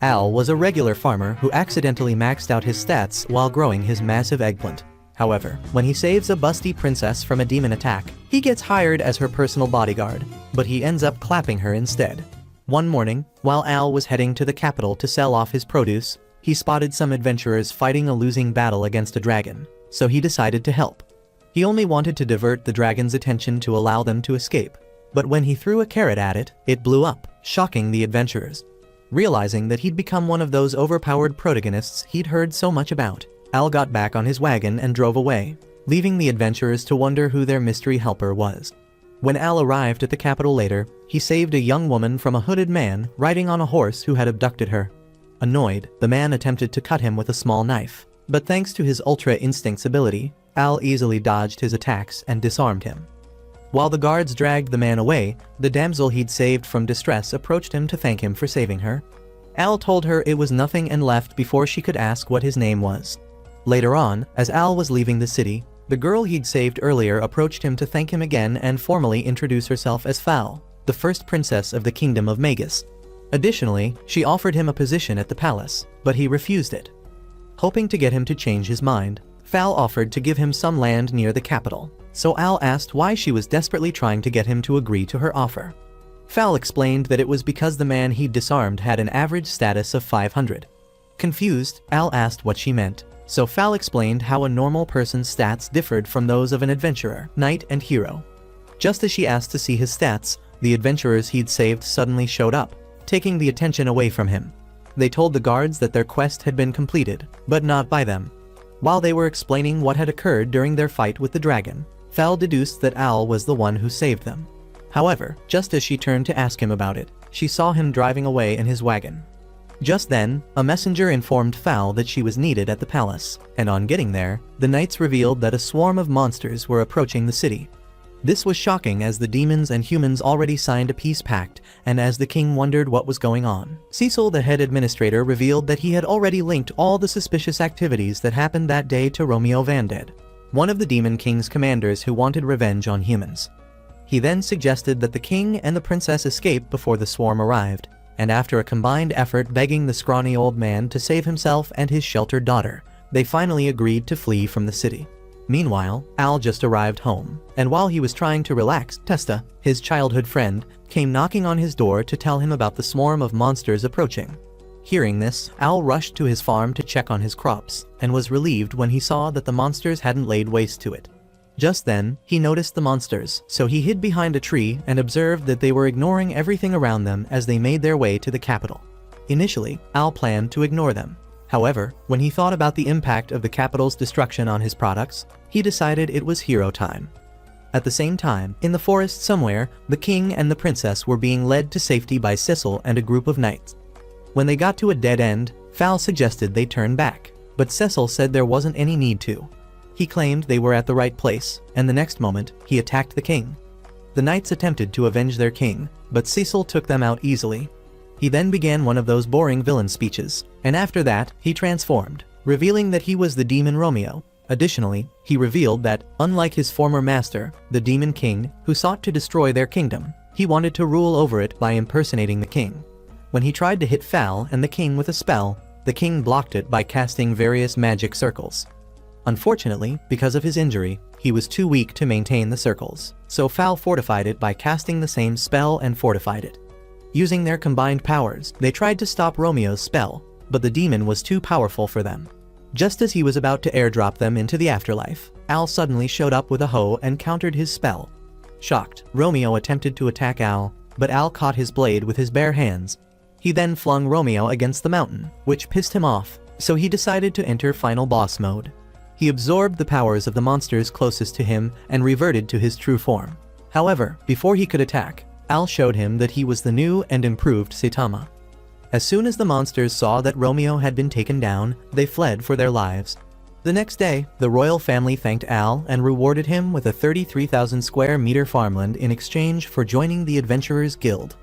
Al was a regular farmer who accidentally maxed out his stats while growing his massive eggplant. However, when he saves a busty princess from a demon attack, he gets hired as her personal bodyguard, but he ends up clapping her instead. One morning, while Al was heading to the capital to sell off his produce, he spotted some adventurers fighting a losing battle against a dragon, so he decided to help. He only wanted to divert the dragon's attention to allow them to escape, but when he threw a carrot at it, it blew up, shocking the adventurers. Realizing that he'd become one of those overpowered protagonists he'd heard so much about, Al got back on his wagon and drove away, leaving the adventurers to wonder who their mystery helper was. When Al arrived at the capital later, he saved a young woman from a hooded man riding on a horse who had abducted her. Annoyed, the man attempted to cut him with a small knife, but thanks to his Ultra Instinct's ability, Al easily dodged his attacks and disarmed him. While the guards dragged the man away, the damsel he'd saved from distress approached him to thank him for saving her. Al told her it was nothing and left before she could ask what his name was. Later on, as Al was leaving the city, the girl he'd saved earlier approached him to thank him again and formally introduce herself as Frail, the first princess of the kingdom of Magus. Additionally, she offered him a position at the palace, but he refused it. Hoping to get him to change his mind, Frail offered to give him some land near the capital, so Al asked why she was desperately trying to get him to agree to her offer. Frail explained that it was because the man he'd disarmed had an average status of 500. Confused, Al asked what she meant, so Frail explained how a normal person's stats differed from those of an adventurer, knight, and hero. Just as she asked to see his stats, the adventurers he'd saved suddenly showed up, taking the attention away from him. They told the guards that their quest had been completed, but not by them. While they were explaining what had occurred during their fight with the dragon, Frail deduced that Al was the one who saved them. However, just as she turned to ask him about it, she saw him driving away in his wagon. Just then, a messenger informed Frail that she was needed at the palace, and on getting there, the knights revealed that a swarm of monsters were approaching the city. This was shocking as the demons and humans already signed a peace pact, and as the king wondered what was going on, Cecil, the head administrator, revealed that he had already linked all the suspicious activities that happened that day to Romeo Vanded, one of the Demon King's commanders who wanted revenge on humans. He then suggested that the king and the princess escape before the swarm arrived, and after a combined effort begging the scrawny old man to save himself and his sheltered daughter, they finally agreed to flee from the city. Meanwhile, Al just arrived home, and while he was trying to relax, Testa, his childhood friend, came knocking on his door to tell him about the swarm of monsters approaching. Hearing this, Al rushed to his farm to check on his crops, and was relieved when he saw that the monsters hadn't laid waste to it. Just then, he noticed the monsters, so he hid behind a tree and observed that they were ignoring everything around them as they made their way to the capital. Initially, Al planned to ignore them. However, when he thought about the impact of the capital's destruction on his products, he decided it was hero time. At the same time, in the forest somewhere, the king and the princess were being led to safety by Cecil and a group of knights. When they got to a dead end, Frail suggested they turn back, but Cecil said there wasn't any need to. He claimed they were at the right place, and the next moment, he attacked the king. The knights attempted to avenge their king, but Cecil took them out easily. He then began one of those boring villain speeches, and after that, he transformed, revealing that he was the demon Romeo. Additionally, he revealed that, unlike his former master, the Demon King, who sought to destroy their kingdom, he wanted to rule over it by impersonating the king. When he tried to hit Frail and the king with a spell, the king blocked it by casting various magic circles. Unfortunately, because of his injury, he was too weak to maintain the circles, so Frail fortified it by casting the same spell and fortified it. Using their combined powers, they tried to stop Romeo's spell, but the demon was too powerful for them. Just as he was about to airdrop them into the afterlife, Al suddenly showed up with a hoe and countered his spell. Shocked, Romeo attempted to attack Al, but Al caught his blade with his bare hands. He then flung Romeo against the mountain, which pissed him off, so he decided to enter final boss mode. He absorbed the powers of the monsters closest to him and reverted to his true form. However, before he could attack, Al showed him that he was the new and improved Saitama. As soon as the monsters saw that Romeo had been taken down, they fled for their lives. The next day, the royal family thanked Al and rewarded him with a 33,000 square meter farmland in exchange for joining the Adventurers Guild.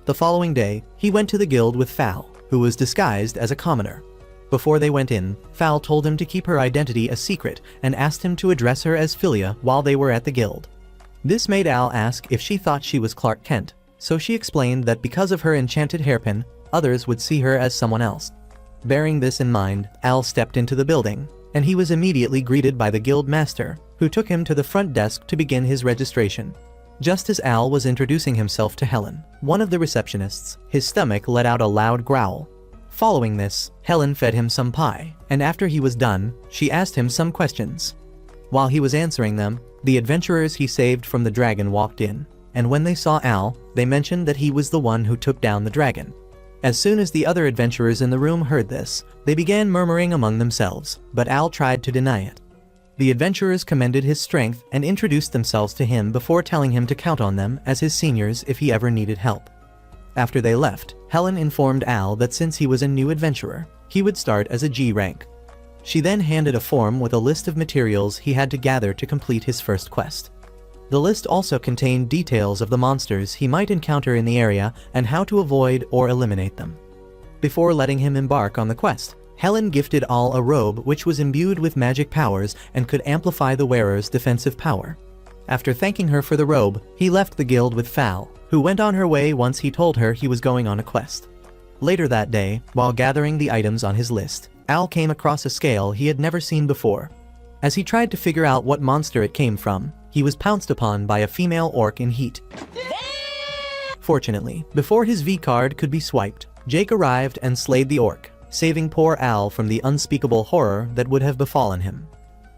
The following day, he went to the guild with Frail, who was disguised as a commoner. Before they went in, Frail told him to keep her identity a secret and asked him to address her as Philia while they were at the guild. This made Al ask if she thought she was Clark Kent, so she explained that because of her enchanted hairpin, others would see her as someone else. Bearing this in mind, Al stepped into the building, and he was immediately greeted by the guild master, who took him to the front desk to begin his registration. Just as Al was introducing himself to Helen, one of the receptionists, his stomach let out a loud growl. Following this, Helen fed him some pie, and after he was done, she asked him some questions. While he was answering them, the adventurers he saved from the dragon walked in, and when they saw Al, they mentioned that he was the one who took down the dragon. As soon as the other adventurers in the room heard this, they began murmuring among themselves, but Al tried to deny it. The adventurers commended his strength and introduced themselves to him before telling him to count on them as his seniors if he ever needed help. After they left, Helen informed Al that since he was a new adventurer, he would start as a G rank. She then handed a form with a list of materials he had to gather to complete his first quest. The list also contained details of the monsters he might encounter in the area and how to avoid or eliminate them. Before letting him embark on the quest, Helen gifted Al a robe which was imbued with magic powers and could amplify the wearer's defensive power. After thanking her for the robe, he left the guild with Frail, who went on her way once he told her he was going on a quest. Later that day, while gathering the items on his list, Al came across a scale he had never seen before. As he tried to figure out what monster it came from, he was pounced upon by a female orc in heat. Fortunately, before his V-card could be swiped, Jake arrived and slayed the orc, saving poor Al from the unspeakable horror that would have befallen him.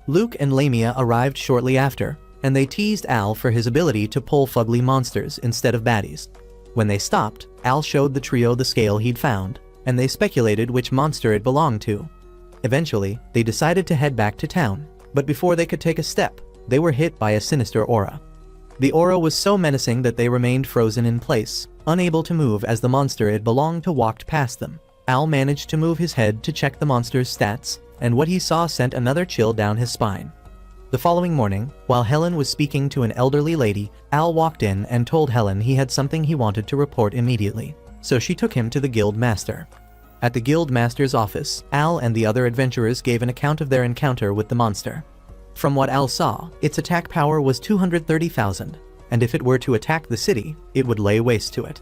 Luke and Lamia arrived shortly after, and they teased Al for his ability to pull fugly monsters instead of baddies. When they stopped, Al showed the trio the scale he'd found, and they speculated which monster it belonged to. Eventually, they decided to head back to town, but before they could take a step, they were hit by a sinister aura. The aura was so menacing that they remained frozen in place, unable to move as the monster it belonged to walked past them. Al managed to move his head to check the monster's stats, and what he saw sent another chill down his spine. The following morning, while Helen was speaking to an elderly lady, Al walked in and told Helen he had something he wanted to report immediately, so she took him to the guild master. At the guild master's office, Al and the other adventurers gave an account of their encounter with the monster. From what Al saw, its attack power was 230,000, and if it were to attack the city, it would lay waste to it.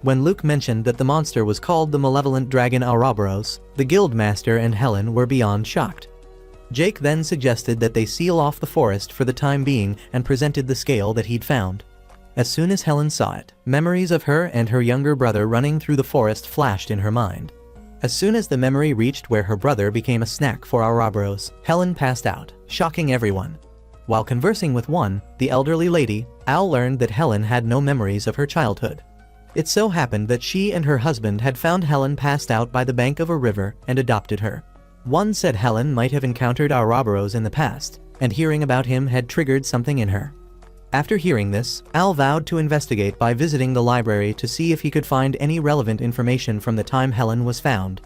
When Luke mentioned that the monster was called the malevolent dragon Ouroboros, the guild master and Helen were beyond shocked. Jake then suggested that they seal off the forest for the time being and presented the scale that he'd found. As soon as Helen saw it, memories of her and her younger brother running through the forest flashed in her mind. As soon as the memory reached where her brother became a snack for Ouroboros, Helen passed out, shocking everyone. While conversing with one, the elderly lady, Al learned that Helen had no memories of her childhood. It so happened that she and her husband had found Helen passed out by the bank of a river and adopted her. One said Helen might have encountered Ouroboros in the past, and hearing about him had triggered something in her. After hearing this, Al vowed to investigate by visiting the library to see if he could find any relevant information from the time Helen was found.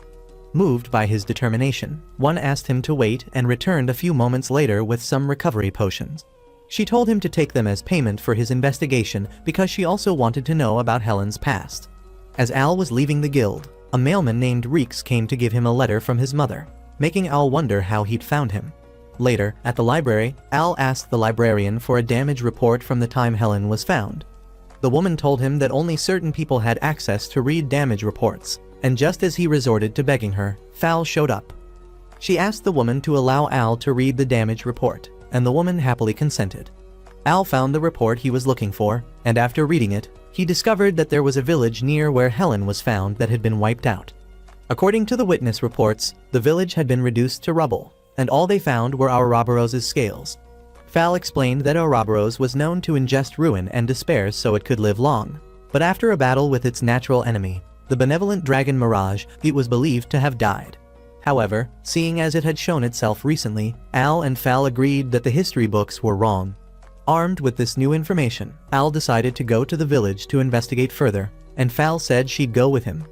Moved by his determination, one asked him to wait and returned a few moments later with some recovery potions. She told him to take them as payment for his investigation because she also wanted to know about Helen's past. As Al was leaving the guild, a mailman named Reeks came to give him a letter from his mother, making Al wonder how he'd found him. Later, at the library, Al asked the librarian for a damage report from the time Helen was found. The woman told him that only certain people had access to read damage reports, and just as he resorted to begging her, Frail showed up. She asked the woman to allow Al to read the damage report, and the woman happily consented. Al found the report he was looking for, and after reading it, he discovered that there was a village near where Helen was found that had been wiped out. According to the witness reports, the village had been reduced to rubble, and all they found were Ouroboros' scales. Frail explained that Ouroboros was known to ingest ruin and despair so it could live long, but after a battle with its natural enemy, the benevolent dragon Mirage, it was believed to have died. However, seeing as it had shown itself recently, Al and Frail agreed that the history books were wrong. Armed with this new information, Al decided to go to the village to investigate further, and Frail said she'd go with him.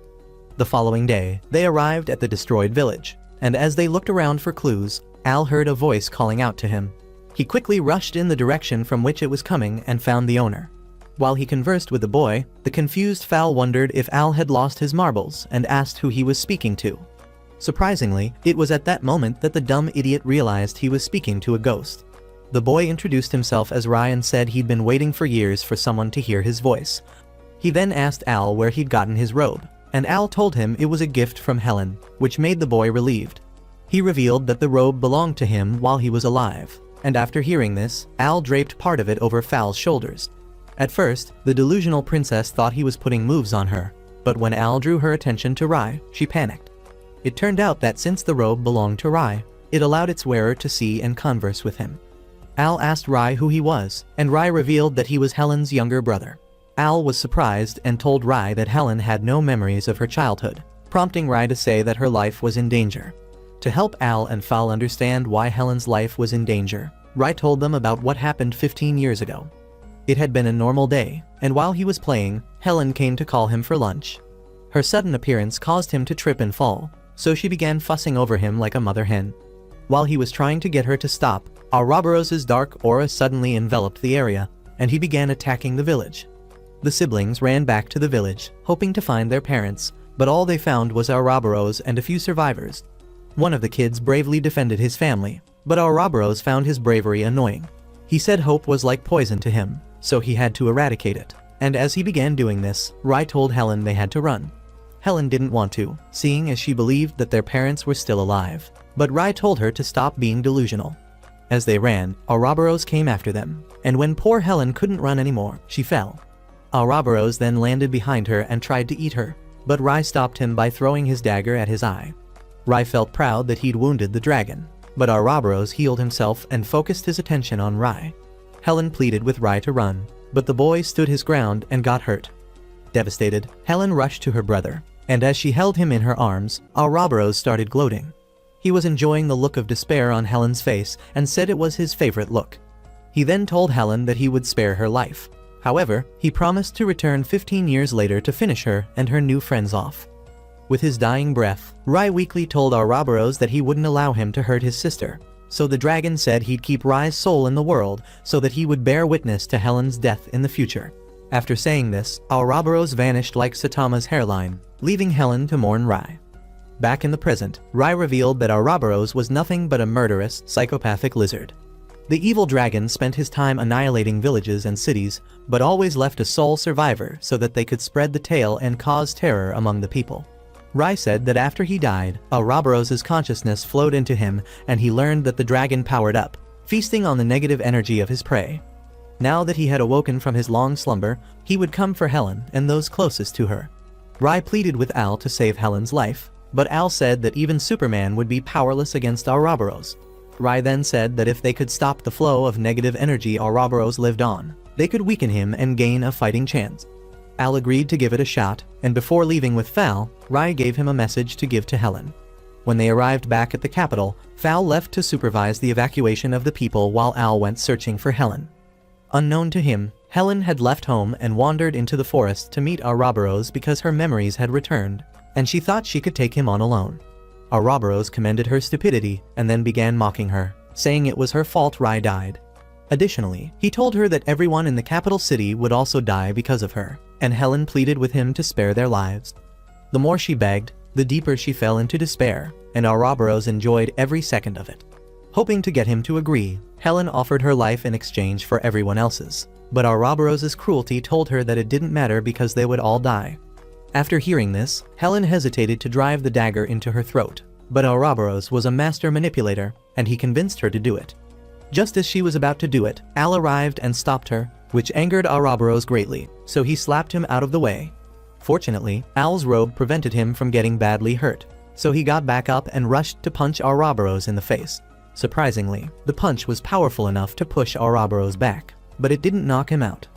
The following day, they arrived at the destroyed village, and as they looked around for clues, Al heard a voice calling out to him. He quickly rushed in the direction from which it was coming and found the owner. While he conversed with the boy, the confused Frail wondered if Al had lost his marbles and asked who he was speaking to. Surprisingly, it was at that moment that the dumb idiot realized he was speaking to a ghost. The boy introduced himself as Ryan and said he'd been waiting for years for someone to hear his voice. He then asked Al where he'd gotten his robe, and Al told him it was a gift from Helen, which made the boy relieved. He revealed that the robe belonged to him while he was alive, and after hearing this, Al draped part of it over Fal's shoulders. At first, the delusional princess thought he was putting moves on her, but when Al drew her attention to Rai, she panicked. It turned out that since the robe belonged to Rai, it allowed its wearer to see and converse with him. Al asked Rai who he was, and Rai revealed that he was Helen's younger brother. Al was surprised and told Rai that Helen had no memories of her childhood, prompting Rai to say that her life was in danger. To help Al and Fal understand why Helen's life was in danger, Rai told them about what happened 15 years ago. It had been a normal day, and while he was playing, Helen came to call him for lunch. Her sudden appearance caused him to trip and fall, so she began fussing over him like a mother hen. While he was trying to get her to stop, Ouroboros's dark aura suddenly enveloped the area, and he began attacking the village. The siblings ran back to the village, hoping to find their parents, but all they found was Ouroboros and a few survivors. One of the kids bravely defended his family, but Ouroboros found his bravery annoying. He said hope was like poison to him, so he had to eradicate it, and as he began doing this, Rai told Helen they had to run. Helen didn't want to, seeing as she believed that their parents were still alive, but Rai told her to stop being delusional. As they ran, Ouroboros came after them, and when poor Helen couldn't run anymore, she fell. Ouroboros then landed behind her and tried to eat her, but Rai stopped him by throwing his dagger at his eye. Rai felt proud that he'd wounded the dragon, but Ouroboros healed himself and focused his attention on Rai. Helen pleaded with Rai to run, but the boy stood his ground and got hurt. Devastated, Helen rushed to her brother, and as she held him in her arms, Ouroboros started gloating. He was enjoying the look of despair on Helen's face and said it was his favorite look. He then told Helen that he would spare her life. However, he promised to return 15 years later to finish her and her new friends off. With his dying breath, Rai weakly told Ouroboros that he wouldn't allow him to hurt his sister, so the dragon said he'd keep Rai's soul in the world so that he would bear witness to Helen's death in the future. After saying this, Ouroboros vanished like Satama's hairline, leaving Helen to mourn Rai. Back in the present, Rai revealed that Ouroboros was nothing but a murderous, psychopathic lizard. The evil dragon spent his time annihilating villages and cities, but always left a sole survivor so that they could spread the tale and cause terror among the people. Rai said that after he died, Ouroboros's consciousness flowed into him and he learned that the dragon powered up, feasting on the negative energy of his prey. Now that he had awoken from his long slumber, he would come for Helen and those closest to her. Rai pleaded with Al to save Helen's life, but Al said that even Superman would be powerless against Ouroboros. Rai then said that if they could stop the flow of negative energy Ouroboros lived on, they could weaken him and gain a fighting chance. Al agreed to give it a shot, and before leaving with Fal, Rai gave him a message to give to Helen. When they arrived back at the capital, Fal left to supervise the evacuation of the people while Al went searching for Helen. Unknown to him, Helen had left home and wandered into the forest to meet Ouroboros because her memories had returned, and she thought she could take him on alone. Ouroboros commended her stupidity and then began mocking her, saying it was her fault Rai died. Additionally, he told her that everyone in the capital city would also die because of her, and Helen pleaded with him to spare their lives. The more she begged, the deeper she fell into despair, and Ouroboros enjoyed every second of it. Hoping to get him to agree, Helen offered her life in exchange for everyone else's, but Ouroboros's cruelty told her that it didn't matter because they would all die. After hearing this, Helen hesitated to drive the dagger into her throat, but Ouroboros was a master manipulator, and he convinced her to do it. Just as she was about to do it, Al arrived and stopped her, which angered Ouroboros greatly, so he slapped him out of the way. Fortunately, Al's robe prevented him from getting badly hurt, so he got back up and rushed to punch Ouroboros in the face. Surprisingly, the punch was powerful enough to push Ouroboros back, but it didn't knock him out.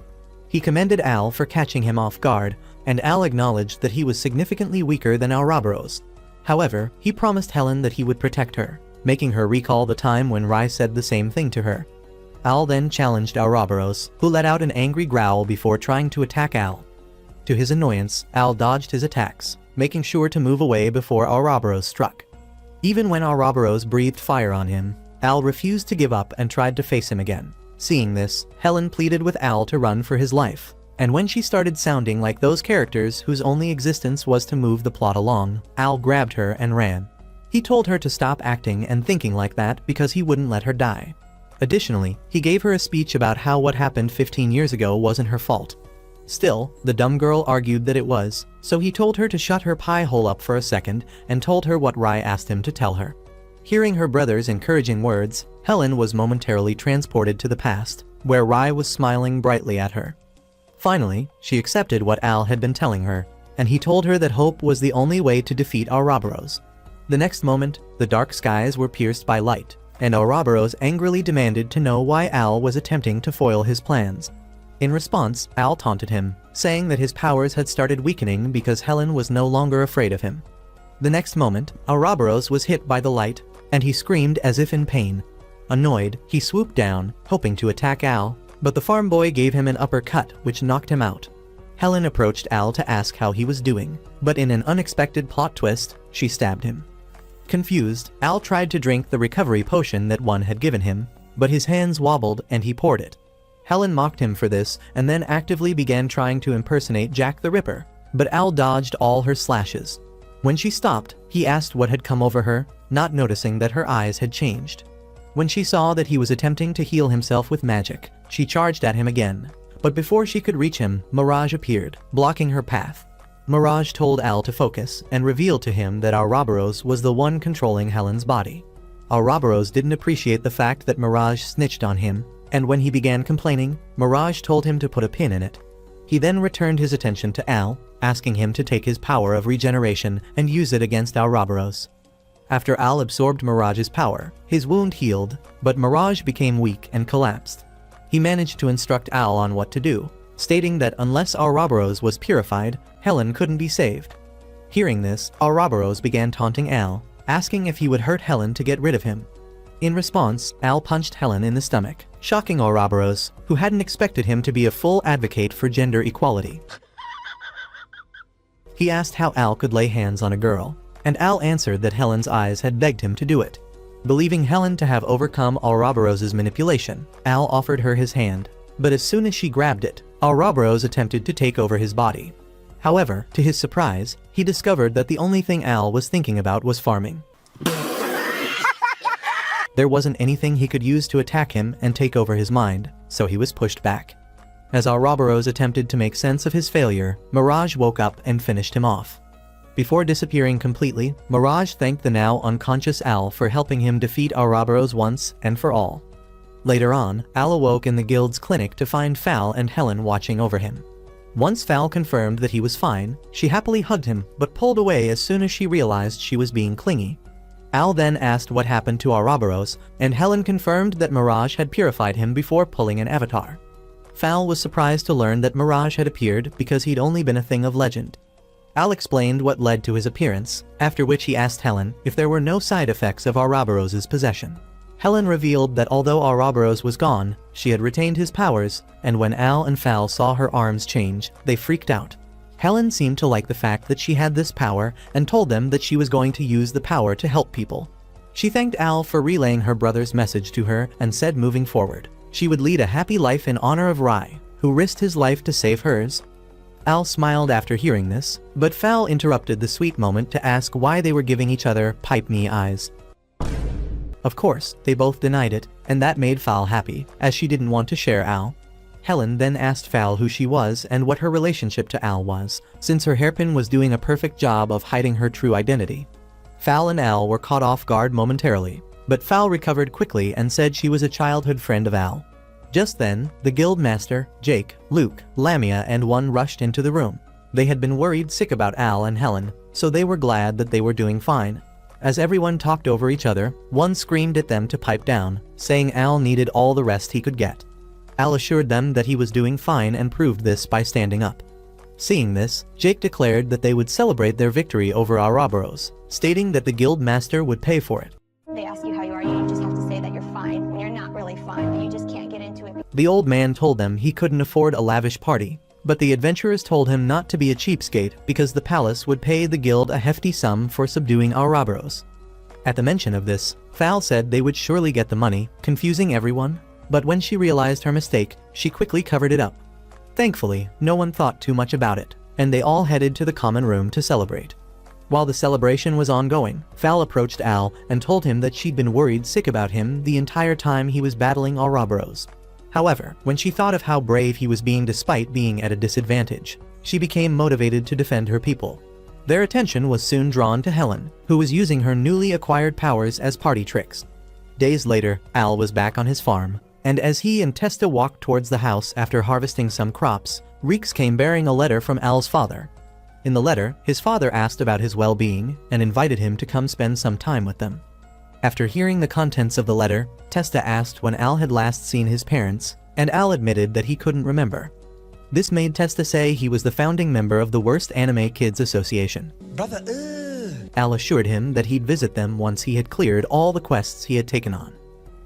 He commended Al for catching him off guard, and Al acknowledged that he was significantly weaker than Ouroboros. However, he promised Helen that he would protect her, making her recall the time when Rai said the same thing to her. Al then challenged Ouroboros, who let out an angry growl before trying to attack Al. To his annoyance, Al dodged his attacks, making sure to move away before Ouroboros struck. Even when Ouroboros breathed fire on him, Al refused to give up and tried to face him again. Seeing this, Helen pleaded with Al to run for his life, and when she started sounding like those characters whose only existence was to move the plot along, Al grabbed her and ran. He told her to stop acting and thinking like that because he wouldn't let her die. Additionally, he gave her a speech about how what happened 15 years ago wasn't her fault. Still, the dumb girl argued that it was, so he told her to shut her pie hole up for a second and told her what Rye asked him to tell her. Hearing her brother's encouraging words, Helen was momentarily transported to the past, where Rye was smiling brightly at her. Finally, she accepted what Al had been telling her, and he told her that hope was the only way to defeat Ouroboros. The next moment, the dark skies were pierced by light, and Ouroboros angrily demanded to know why Al was attempting to foil his plans. In response, Al taunted him, saying that his powers had started weakening because Helen was no longer afraid of him. The next moment, Ouroboros was hit by the light, and he screamed as if in pain. Annoyed, he swooped down, hoping to attack Al, but the farm boy gave him an uppercut which knocked him out. Helen approached Al to ask how he was doing, but in an unexpected plot twist, she stabbed him. Confused, Al tried to drink the recovery potion that one had given him, but his hands wobbled and he poured it. Helen mocked him for this and then actively began trying to impersonate Jack the Ripper, but Al dodged all her slashes. When she stopped, he asked what had come over her, not noticing that her eyes had changed. When she saw that he was attempting to heal himself with magic, she charged at him again. But before she could reach him, Mirage appeared, blocking her path. Mirage told Al to focus and revealed to him that Ouroboros was the one controlling Helen's body. Ouroboros didn't appreciate the fact that Mirage snitched on him, and when he began complaining, Mirage told him to put a pin in it. He then returned his attention to Al, asking him to take his power of regeneration and use it against Ouroboros. After Al absorbed Mirage's power, his wound healed, but Mirage became weak and collapsed. He managed to instruct Al on what to do, stating that unless Ouroboros was purified, Helen couldn't be saved. Hearing this, Ouroboros began taunting Al, asking if he would hurt Helen to get rid of him. In response, Al punched Helen in the stomach, shocking Ouroboros, who hadn't expected him to be a full advocate for gender equality. He asked how Al could lay hands on a girl, and Al answered that Helen's eyes had begged him to do it. Believing Helen to have overcome Ouroboros' manipulation, Al offered her his hand, but as soon as she grabbed it, Ouroboros attempted to take over his body. However, to his surprise, he discovered that the only thing Al was thinking about was farming. There wasn't anything he could use to attack him and take over his mind, so he was pushed back. As Ouroboros attempted to make sense of his failure, Mirage woke up and finished him off. Before disappearing completely, Mirage thanked the now unconscious Al for helping him defeat Ouroboros once and for all. Later on, Al awoke in the guild's clinic to find Fal and Helen watching over him. Once Fal confirmed that he was fine, she happily hugged him but pulled away as soon as she realized she was being clingy. Al then asked what happened to Ouroboros, and Helen confirmed that Mirage had purified him before pulling an avatar. Fal was surprised to learn that Mirage had appeared because he'd only been a thing of legend. Al explained what led to his appearance, after which he asked Helen if there were no side effects of Ouroboros' possession. Helen revealed that although Ouroboros was gone, she had retained his powers, and when Al and Fal saw her arms change, they freaked out. Helen seemed to like the fact that she had this power and told them that she was going to use the power to help people. She thanked Al for relaying her brother's message to her and said moving forward, she would lead a happy life in honor of Rye, who risked his life to save hers. Al smiled after hearing this, but Fal interrupted the sweet moment to ask why they were giving each other pipe-me eyes. Of course, they both denied it, and that made Fal happy, as she didn't want to share Al. Helen then asked Fal who she was and what her relationship to Al was, since her hairpin was doing a perfect job of hiding her true identity. Fal and Al were caught off guard momentarily, but Fal recovered quickly and said she was a childhood friend of Al. Just then, the guild master, Jake, Luke, Lamia and one rushed into the room. They had been worried sick about Al and Helen, so they were glad that they were doing fine. As everyone talked over each other, one screamed at them to pipe down, saying Al needed all the rest he could get. Al assured them that he was doing fine and proved this by standing up. Seeing this, Jake declared that they would celebrate their victory over Ouroboros, stating that the guild master would pay for it. They ask you how you are, you just have to say that you're fine when you're not really fine, but you just can't get into it. The old man told them he couldn't afford a lavish party, but the adventurers told him not to be a cheapskate because the palace would pay the guild a hefty sum for subduing Ouroboros. At the mention of this, Fal said they would surely get the money, confusing everyone, but when she realized her mistake, she quickly covered it up. Thankfully, no one thought too much about it, and they all headed to the common room to celebrate. While the celebration was ongoing, Fal approached Al and told him that she'd been worried sick about him the entire time he was battling Ouroboros. However, when she thought of how brave he was being despite being at a disadvantage, she became motivated to defend her people. Their attention was soon drawn to Helen, who was using her newly acquired powers as party tricks. Days later, Al was back on his farm, and as he and Testa walked towards the house after harvesting some crops, Reeks came bearing a letter from Al's father. In the letter, his father asked about his well-being and invited him to come spend some time with them. After hearing the contents of the letter, Testa asked when Al had last seen his parents, and Al admitted that he couldn't remember. This made Testa say he was the founding member of the worst anime kids association. Brother, Al assured him that he'd visit them once he had cleared all the quests he had taken on.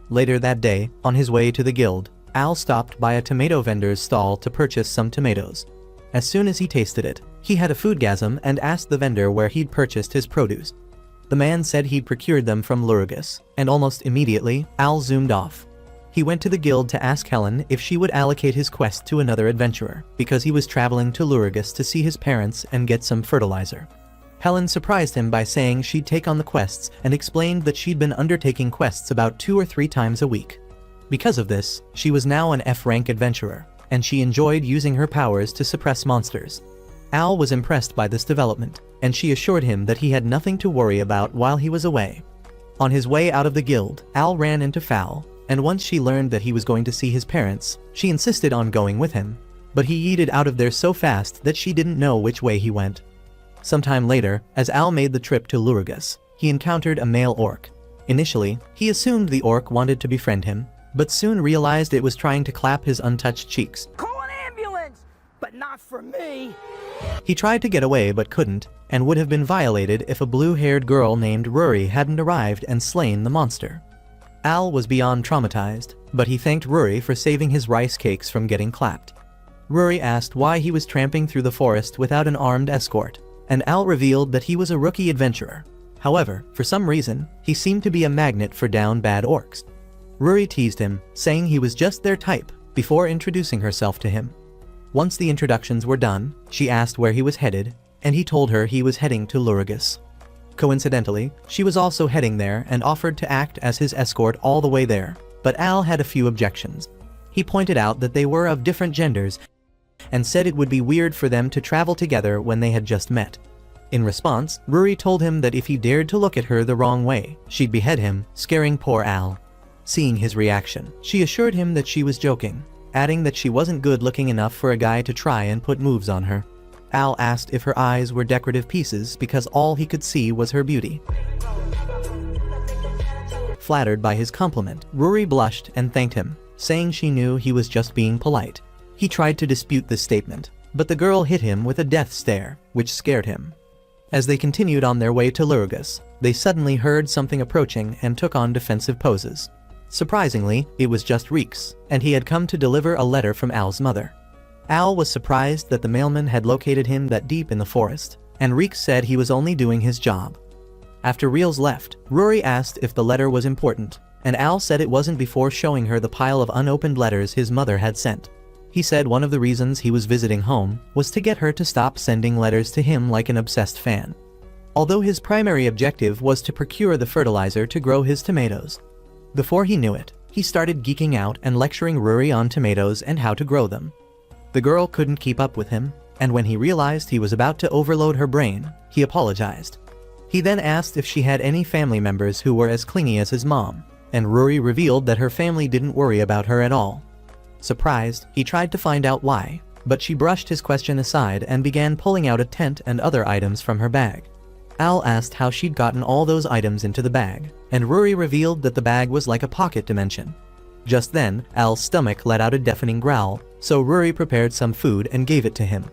Later that day, on his way to the guild, Al stopped by a tomato vendor's stall to purchase some tomatoes. As soon as he tasted it, he had a foodgasm and asked the vendor where he'd purchased his produce. The man said he'd procured them from Lurigus, and almost immediately, Al zoomed off. He went to the guild to ask Helen if she would allocate his quest to another adventurer, because he was traveling to Lurigus to see his parents and get some fertilizer. Helen surprised him by saying she'd take on the quests and explained that she'd been undertaking quests about 2 or 3 times a week. Because of this, she was now an F-rank adventurer, and she enjoyed using her powers to suppress monsters. Al was impressed by this development, and she assured him that he had nothing to worry about while he was away. On his way out of the guild, Al ran into Frail, and once she learned that he was going to see his parents, she insisted on going with him. But he yeeted out of there so fast that she didn't know which way he went. Sometime later, as Al made the trip to Lurigus, he encountered a male orc. Initially, he assumed the orc wanted to befriend him, but soon realized it was trying to clap his untouched cheeks. call an ambulance, but not for me. He tried to get away but couldn't, and would have been violated if a blue-haired girl named Rory hadn't arrived and slain the monster. Al was beyond traumatized, but he thanked Rory for saving his rice cakes from getting clapped. Rory asked why he was tramping through the forest without an armed escort, and Al revealed that he was a rookie adventurer. However, for some reason, he seemed to be a magnet for down-bad orcs. Rory teased him, saying he was just their type, before introducing herself to him. Once the introductions were done, she asked where he was headed, and he told her he was heading to Lurigus. Coincidentally, she was also heading there and offered to act as his escort all the way there, but Al had a few objections. He pointed out that they were of different genders and said it would be weird for them to travel together when they had just met. In response, Rory told him that if he dared to look at her the wrong way, she'd behead him, scaring poor Al. Seeing his reaction, she assured him that she was joking, adding that she wasn't good looking enough for a guy to try and put moves on her. Al asked if her eyes were decorative pieces because all he could see was her beauty. Flattered by his compliment, Rory blushed and thanked him, saying she knew he was just being polite. He tried to dispute this statement, but the girl hit him with a death stare, which scared him. As they continued on their way to Lurigus, they suddenly heard something approaching and took on defensive poses. Surprisingly, it was just Reeks, and he had come to deliver a letter from Al's mother. Al was surprised that the mailman had located him that deep in the forest, and Reeks said he was only doing his job. After Reels left, Rory asked if the letter was important, and Al said it wasn't before showing her the pile of unopened letters his mother had sent. He said one of the reasons he was visiting home was to get her to stop sending letters to him like an obsessed fan. Although his primary objective was to procure the fertilizer to grow his tomatoes. Before he knew it, he started geeking out and lecturing Rory on tomatoes and how to grow them. The girl couldn't keep up with him, and when he realized he was about to overload her brain, he apologized. He then asked if she had any family members who were as clingy as his mom, and Rory revealed that her family didn't worry about her at all. Surprised, he tried to find out why, but she brushed his question aside and began pulling out a tent and other items from her bag. Al asked how she'd gotten all those items into the bag, and Rory revealed that the bag was like a pocket dimension. Just then, Al's stomach let out a deafening growl, so Rory prepared some food and gave it to him.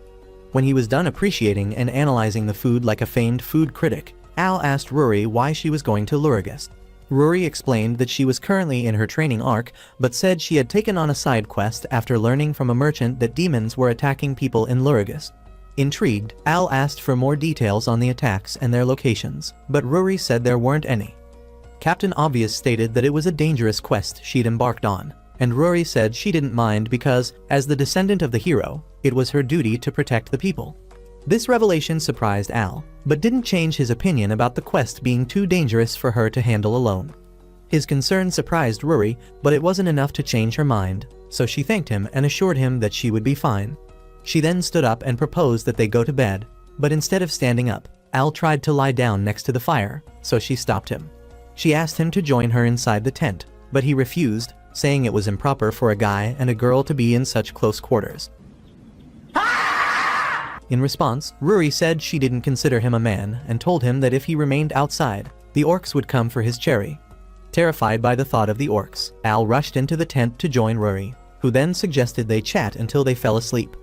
When he was done appreciating and analyzing the food like a famed food critic, Al asked Rory why she was going to Lurigus. Rory explained that she was currently in her training arc, but said she had taken on a side quest after learning from a merchant that demons were attacking people in Lurigus. Intrigued, Al asked for more details on the attacks and their locations, but Rory said there weren't any. Captain Obvious stated that it was a dangerous quest she'd embarked on, and Rory said she didn't mind because, as the descendant of the hero, it was her duty to protect the people. This revelation surprised Al, but didn't change his opinion about the quest being too dangerous for her to handle alone. His concern surprised Rory, but it wasn't enough to change her mind, so she thanked him and assured him that she would be fine. She then stood up and proposed that they go to bed, but instead of standing up, Al tried to lie down next to the fire, so she stopped him. She asked him to join her inside the tent, but he refused, saying it was improper for a guy and a girl to be in such close quarters. In response, Rory said she didn't consider him a man and told him that if he remained outside, the orcs would come for his cherry. Terrified by the thought of the orcs, Al rushed into the tent to join Rory, who then suggested they chat until they fell asleep.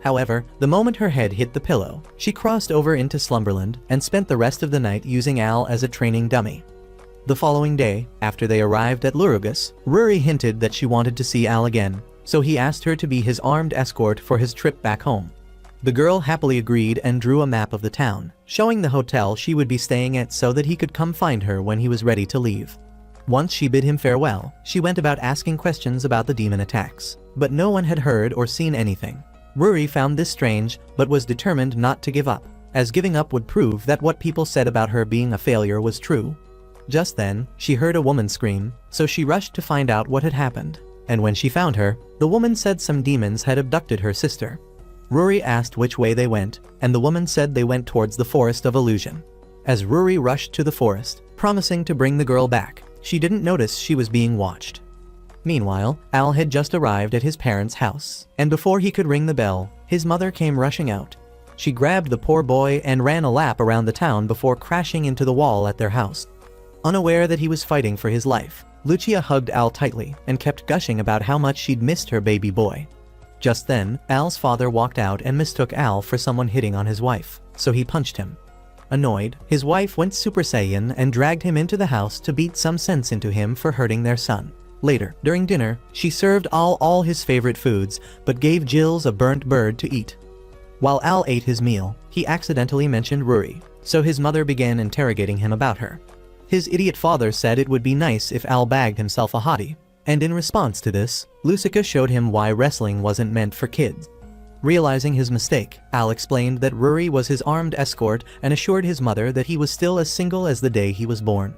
However, the moment her head hit the pillow, she crossed over into Slumberland and spent the rest of the night using Al as a training dummy. The following day, after they arrived at Lurugus, Rory hinted that she wanted to see Al again, so he asked her to be his armed escort for his trip back home. The girl happily agreed and drew a map of the town, showing the hotel she would be staying at so that he could come find her when he was ready to leave. Once she bid him farewell, she went about asking questions about the demon attacks, but no one had heard or seen anything. Rory found this strange, but was determined not to give up, as giving up would prove that what people said about her being a failure was true. Just then, she heard a woman scream, so she rushed to find out what had happened. And when she found her, the woman said some demons had abducted her sister. Rory asked which way they went, and the woman said they went towards the Forest of Illusion. As Rory rushed to the forest, promising to bring the girl back, she didn't notice she was being watched. Meanwhile, Al had just arrived at his parents' house, and before he could ring the bell, his mother came rushing out. She grabbed the poor boy and ran a lap around the town before crashing into the wall at their house. Unaware that he was fighting for his life, Lucia hugged Al tightly and kept gushing about how much she'd missed her baby boy. Just then, Al's father walked out and mistook Al for someone hitting on his wife, so he punched him. Annoyed, his wife went Super Saiyan and dragged him into the house to beat some sense into him for hurting their son. Later, during dinner, she served Al all his favorite foods, but gave Jills a burnt bird to eat. While Al ate his meal, he accidentally mentioned Rory, so his mother began interrogating him about her. His idiot father said it would be nice if Al bagged himself a hottie, and in response to this, Lucica showed him why wrestling wasn't meant for kids. Realizing his mistake, Al explained that Rory was his armed escort and assured his mother that he was still as single as the day he was born.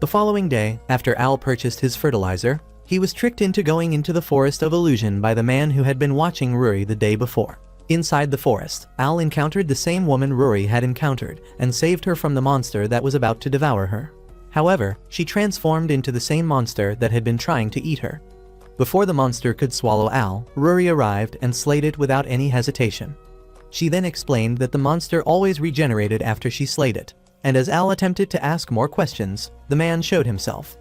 The following day, after Al purchased his fertilizer, he was tricked into going into the Forest of Illusion by the man who had been watching Rory the day before. Inside the forest, Al encountered the same woman Rory had encountered and saved her from the monster that was about to devour her. However, she transformed into the same monster that had been trying to eat her. Before the monster could swallow Al, Rory arrived and slayed it without any hesitation. She then explained that the monster always regenerated after she slayed it, and as Al attempted to ask more questions, the man showed himself.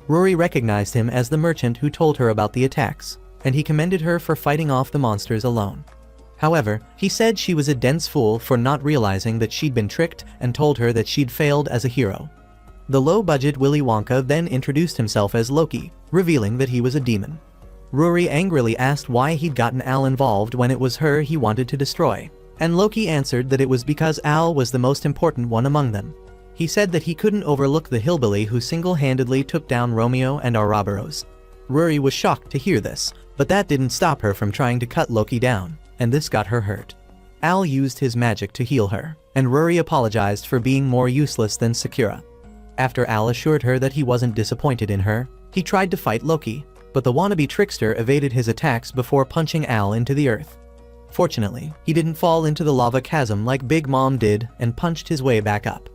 Rory recognized him as the merchant who told her about the attacks, and he commended her for fighting off the monsters alone. However, he said she was a dense fool for not realizing that she'd been tricked and told her that she'd failed as a hero. The low-budget Willy Wonka then introduced himself as Loki, revealing that he was a demon. Rory angrily asked why he'd gotten Al involved when it was her he wanted to destroy, and Loki answered that it was because Al was the most important one among them. He said that he couldn't overlook the hillbilly who single-handedly took down Romeo and Ouroboros. Rory was shocked to hear this, but that didn't stop her from trying to cut Loki down, and this got her hurt. Al used his magic to heal her, and Rory apologized for being more useless than Sakura. After Al assured her that he wasn't disappointed in her, he tried to fight Loki, but the wannabe trickster evaded his attacks before punching Al into the earth. Fortunately, he didn't fall into the lava chasm like Big Mom did and punched his way back up.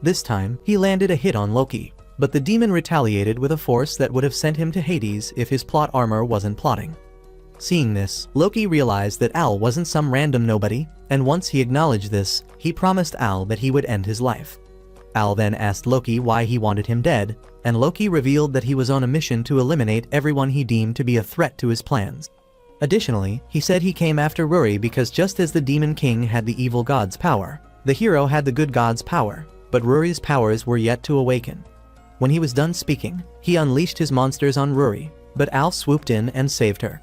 This time, he landed a hit on Loki, but the demon retaliated with a force that would have sent him to Hades if his plot armor wasn't plotting. Seeing this, Loki realized that Al wasn't some random nobody, and once he acknowledged this, he promised Al that he would end his life. Al then asked Loki why he wanted him dead, and Loki revealed that he was on a mission to eliminate everyone he deemed to be a threat to his plans. Additionally, he said he came after Rory because just as the Demon King had the evil god's power, the hero had the good god's power, but Rory's powers were yet to awaken. When he was done speaking, he unleashed his monsters on Rory, but Al swooped in and saved her.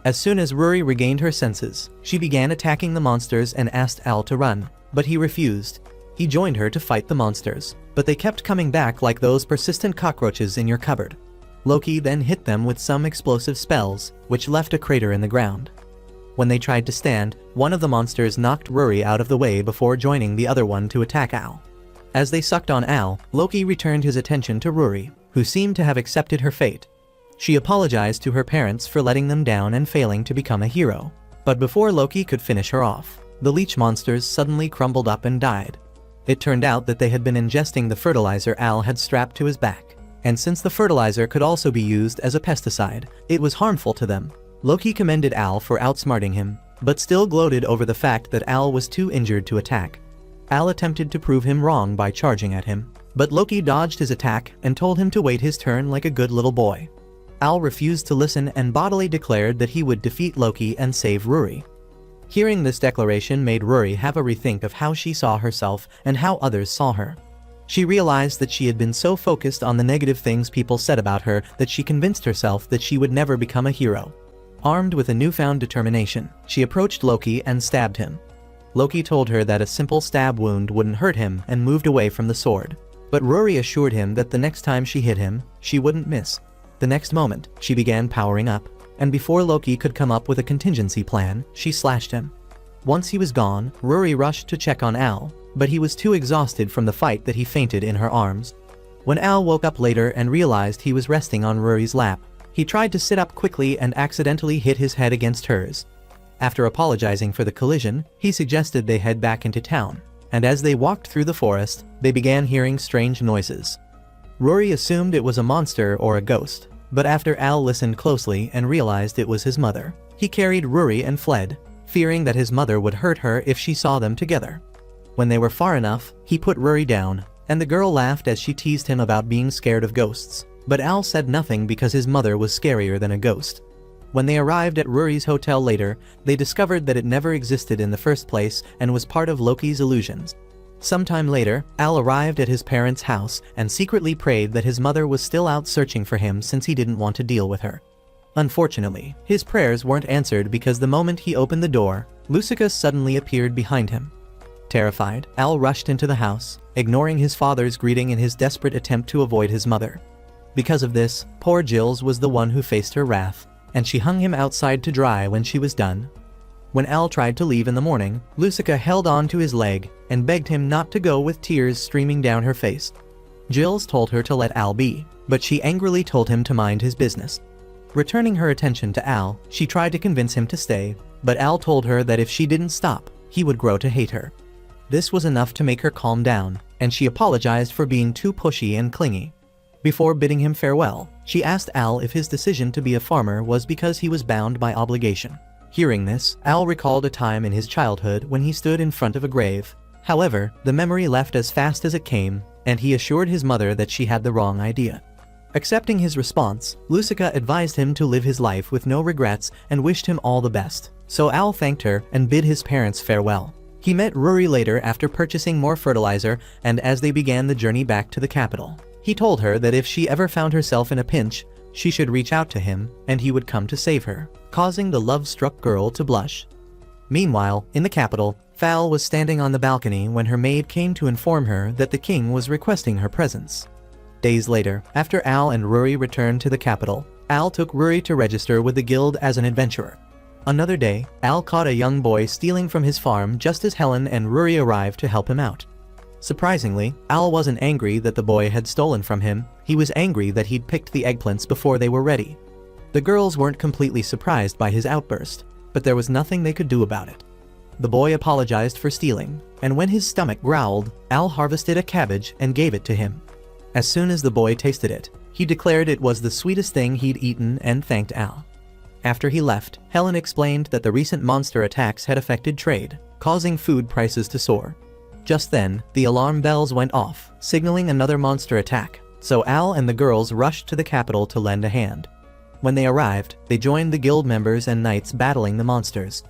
As soon as Rory regained her senses, she began attacking the monsters and asked Al to run, but he refused. He joined her to fight the monsters, but they kept coming back like those persistent cockroaches in your cupboard. Loki then hit them with some explosive spells, which left a crater in the ground. When they tried to stand, one of the monsters knocked Rory out of the way before joining the other one to attack Al. As they sucked on Al, Loki returned his attention to Rory, who seemed to have accepted her fate. She apologized to her parents for letting them down and failing to become a hero. But before Loki could finish her off, the leech monsters suddenly crumbled up and died. It turned out that they had been ingesting the fertilizer Al had strapped to his back. And since the fertilizer could also be used as a pesticide, it was harmful to them. Loki commended Al for outsmarting him, but still gloated over the fact that Al was too injured to attack. Al attempted to prove him wrong by charging at him, but Loki dodged his attack and told him to wait his turn like a good little boy. Al refused to listen and bodily declared that he would defeat Loki and save Ruri. Hearing this declaration made Ruri have a rethink of how she saw herself and how others saw her. She realized that she had been so focused on the negative things people said about her that she convinced herself that she would never become a hero. Armed with a newfound determination, she approached Loki and stabbed him. Loki told her that a simple stab wound wouldn't hurt him and moved away from the sword. But Ruri assured him that the next time she hit him, she wouldn't miss. The next moment, she began powering up, and before Loki could come up with a contingency plan, she slashed him. Once he was gone, Ruri rushed to check on Al, but he was too exhausted from the fight that he fainted in her arms. When Al woke up later and realized he was resting on Ruri's lap, he tried to sit up quickly and accidentally hit his head against hers. After apologizing for the collision, he suggested they head back into town, and as they walked through the forest, they began hearing strange noises. Ruri assumed it was a monster or a ghost, but after Al listened closely and realized it was his mother, he carried Ruri and fled, fearing that his mother would hurt her if she saw them together. When they were far enough, he put Ruri down, and the girl laughed as she teased him about being scared of ghosts. But Al said nothing because his mother was scarier than a ghost. When they arrived at Ruri's hotel later, they discovered that it never existed in the first place and was part of Loki's illusions. Sometime later, Al arrived at his parents' house and secretly prayed that his mother was still out searching for him since he didn't want to deal with her. Unfortunately, his prayers weren't answered because the moment he opened the door, Lucica suddenly appeared behind him. Terrified, Al rushed into the house, ignoring his father's greeting in his desperate attempt to avoid his mother. Because of this, poor Jills was the one who faced her wrath, and she hung him outside to dry when she was done. When Al tried to leave in the morning, Lucica held on to his leg and begged him not to go with tears streaming down her face. Jills told her to let Al be, but she angrily told him to mind his business. Returning her attention to Al, she tried to convince him to stay, but Al told her that if she didn't stop, he would grow to hate her. This was enough to make her calm down, and she apologized for being too pushy and clingy. Before bidding him farewell, she asked Al if his decision to be a farmer was because he was bound by obligation. Hearing this, Al recalled a time in his childhood when he stood in front of a grave. However, the memory left as fast as it came, and he assured his mother that she had the wrong idea. Accepting his response, Lucica advised him to live his life with no regrets and wished him all the best, so Al thanked her and bid his parents farewell. He met Ruri later after purchasing more fertilizer, and as they began the journey back to the capital, he told her that if she ever found herself in a pinch, she should reach out to him, and he would come to save her, causing the love-struck girl to blush. Meanwhile, in the capital, Frail was standing on the balcony when her maid came to inform her that the king was requesting her presence. Days later, after Al and Ruri returned to the capital, Al took Ruri to register with the guild as an adventurer. Another day, Al caught a young boy stealing from his farm just as Helen and Ruri arrived to help him out. Surprisingly, Al wasn't angry that the boy had stolen from him, he was angry that he'd picked the eggplants before they were ready. The girls weren't completely surprised by his outburst, but there was nothing they could do about it. The boy apologized for stealing, and when his stomach growled, Al harvested a cabbage and gave it to him. As soon as the boy tasted it, he declared it was the sweetest thing he'd eaten and thanked Al. After he left, Helen explained that the recent monster attacks had affected trade, causing food prices to soar. Just then, the alarm bells went off, signaling another monster attack, so Al and the girls rushed to the capital to lend a hand. When they arrived, they joined the guild members and knights battling the monsters.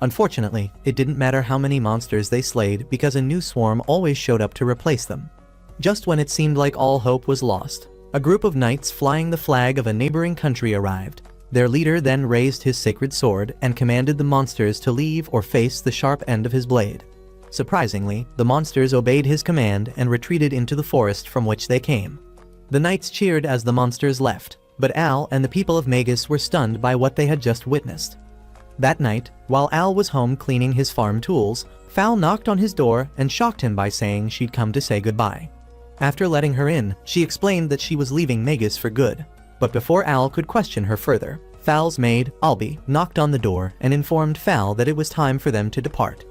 Unfortunately, it didn't matter how many monsters they slayed because a new swarm always showed up to replace them. Just when it seemed like all hope was lost, a group of knights flying the flag of a neighboring country arrived. Their leader then raised his sacred sword and commanded the monsters to leave or face the sharp end of his blade. Surprisingly, the monsters obeyed his command and retreated into the forest from which they came. The knights cheered as the monsters left, but Al and the people of Magus were stunned by what they had just witnessed. That night, while Al was home cleaning his farm tools, Frail knocked on his door and shocked him by saying she'd come to say goodbye. After letting her in, she explained that she was leaving Magus for good. But before Al could question her further, Fal's maid, Albie, knocked on the door and informed Fal that it was time for them to depart.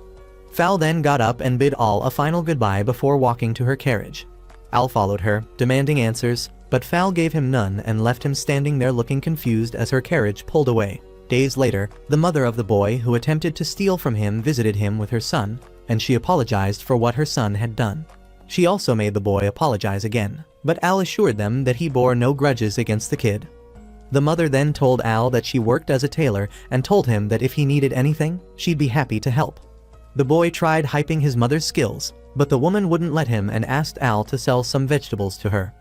Fal then got up and bid Al a final goodbye before walking to her carriage. Al followed her, demanding answers, but Fal gave him none and left him standing there looking confused as her carriage pulled away. Days later, the mother of the boy who attempted to steal from him visited him with her son, and she apologized for what her son had done. She also made the boy apologize again, but Al assured them that he bore no grudges against the kid. The mother then told Al that she worked as a tailor and told him that if he needed anything, she'd be happy to help. The boy tried hyping his mother's skills, but the woman wouldn't let him and asked Al to sell some vegetables to her.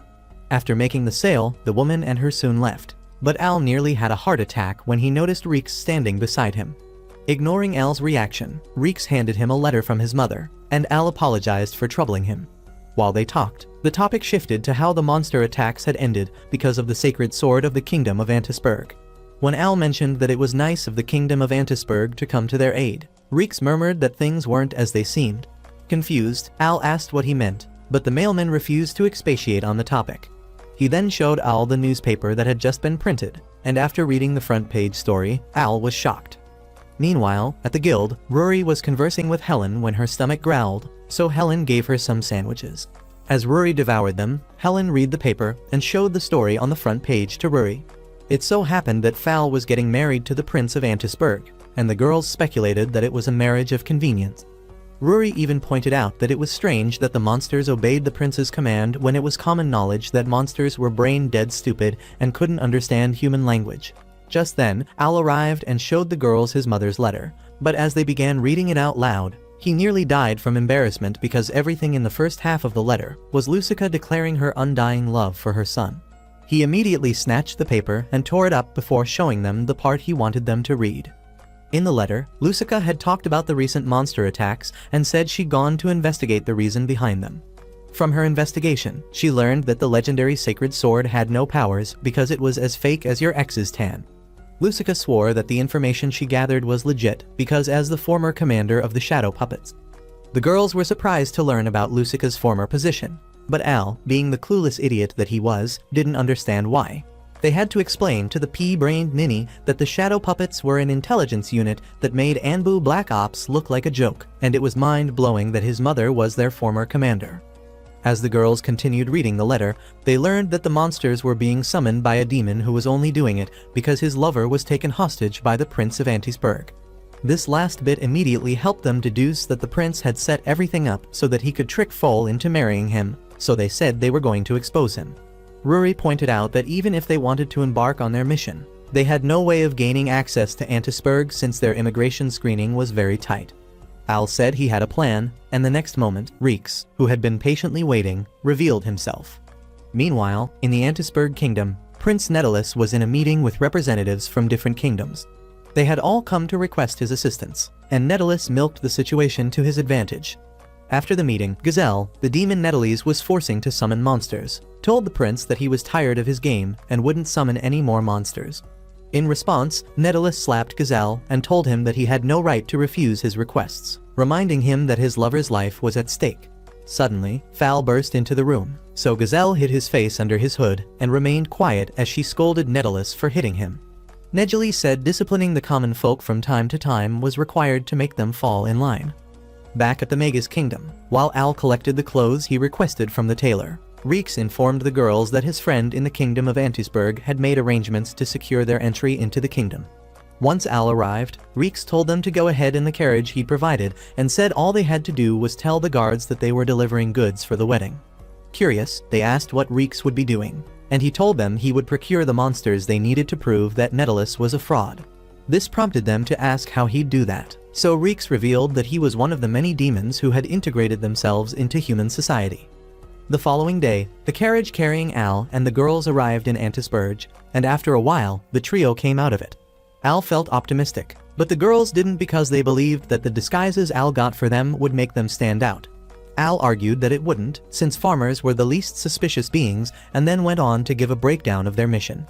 After making the sale, the woman and her soon left, but Al nearly had a heart attack when he noticed Reeks standing beside him. Ignoring Al's reaction, Reeks handed him a letter from his mother, and Al apologized for troubling him. While they talked, the topic shifted to how the monster attacks had ended because of the sacred sword of the Kingdom of Antisburg. When Al mentioned that it was nice of the Kingdom of Antisburg to come to their aid, Reeks murmured that things weren't as they seemed. Confused, Al asked what he meant, but the mailman refused to expatiate on the topic. He then showed Al the newspaper that had just been printed, and after reading the front page story, Al was shocked. Meanwhile, at the guild, Rory was conversing with Helen when her stomach growled, so Helen gave her some sandwiches. As Rory devoured them, Helen read the paper and showed the story on the front page to Rory. It so happened that Fal was getting married to the Prince of Antisburg, and the girls speculated that it was a marriage of convenience. Rory even pointed out that it was strange that the monsters obeyed the prince's command when it was common knowledge that monsters were brain-dead stupid and couldn't understand human language. Just then, Al arrived and showed the girls his mother's letter, but as they began reading it out loud, he nearly died from embarrassment because everything in the first half of the letter was Lucica declaring her undying love for her son. He immediately snatched the paper and tore it up before showing them the part he wanted them to read. In the letter, Lucica had talked about the recent monster attacks and said she'd gone to investigate the reason behind them. From her investigation, she learned that the legendary sacred sword had no powers because it was as fake as your ex's tan. Lucica swore that the information she gathered was legit because as the former commander of the Shadow Puppets. The girls were surprised to learn about Lucica's former position, but Al, being the clueless idiot that he was, didn't understand why. They had to explain to the pea-brained ninny that the Shadow Puppets were an intelligence unit that made Anbu Black Ops look like a joke, and it was mind-blowing that his mother was their former commander. As the girls continued reading the letter, they learned that the monsters were being summoned by a demon who was only doing it because his lover was taken hostage by the Prince of Antisburg. This last bit immediately helped them deduce that the prince had set everything up so that he could trick Foal into marrying him, so they said they were going to expose him. Rory pointed out that even if they wanted to embark on their mission, they had no way of gaining access to Antisburg since their immigration screening was very tight. Al said he had a plan, and the next moment, Reeks, who had been patiently waiting, revealed himself. Meanwhile, in the Antisburg kingdom, Prince Netulus was in a meeting with representatives from different kingdoms. They had all come to request his assistance, and Netulus milked the situation to his advantage. After the meeting, Gazelle, the demon Netulus was forcing to summon monsters, told the prince that he was tired of his game and wouldn't summon any more monsters. In response, Netulus slapped Gazelle and told him that he had no right to refuse his requests, reminding him that his lover's life was at stake. Suddenly, Fal burst into the room, so Gazelle hid his face under his hood and remained quiet as she scolded Netulus for hitting him. Nejeli said disciplining the common folk from time to time was required to make them fall in line. Back at the Magus Kingdom, while Al collected the clothes he requested from the tailor, Reeks informed the girls that his friend in the Kingdom of Antisburg had made arrangements to secure their entry into the kingdom. Once Al arrived, Reeks told them to go ahead in the carriage he'd provided and said all they had to do was tell the guards that they were delivering goods for the wedding. Curious, they asked what Reeks would be doing, and he told them he would procure the monsters they needed to prove that Netulus was a fraud. This prompted them to ask how he'd do that, so Reeks revealed that he was one of the many demons who had integrated themselves into human society. The following day, the carriage carrying Al and the girls arrived in Antisburg, and after a while, the trio came out of it. Al felt optimistic, but the girls didn't because they believed that the disguises Al got for them would make them stand out. Al argued that it wouldn't, since farmers were the least suspicious beings, and then went on to give a breakdown of their mission.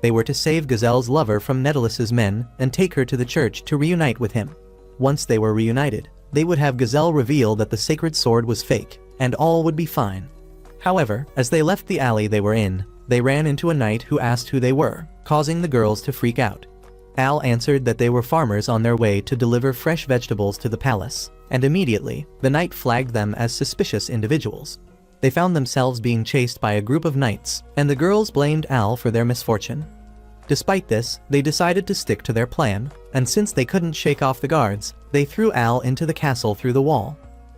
They were to save Gazelle's lover from Netulus's men and take her to the church to reunite with him. Once they were reunited, they would have Gazelle reveal that the sacred sword was fake, and all would be fine. However, as they left the alley they were in, they ran into a knight who asked who they were, causing the girls to freak out. Al answered that they were farmers on their way to deliver fresh vegetables to the palace, and immediately, the knight flagged them as suspicious individuals. They found themselves being chased by a group of knights, and the girls blamed Al for their misfortune. Despite this, they decided to stick to their plan, and since they couldn't shake off the guards, they threw Al into the castle through the wall.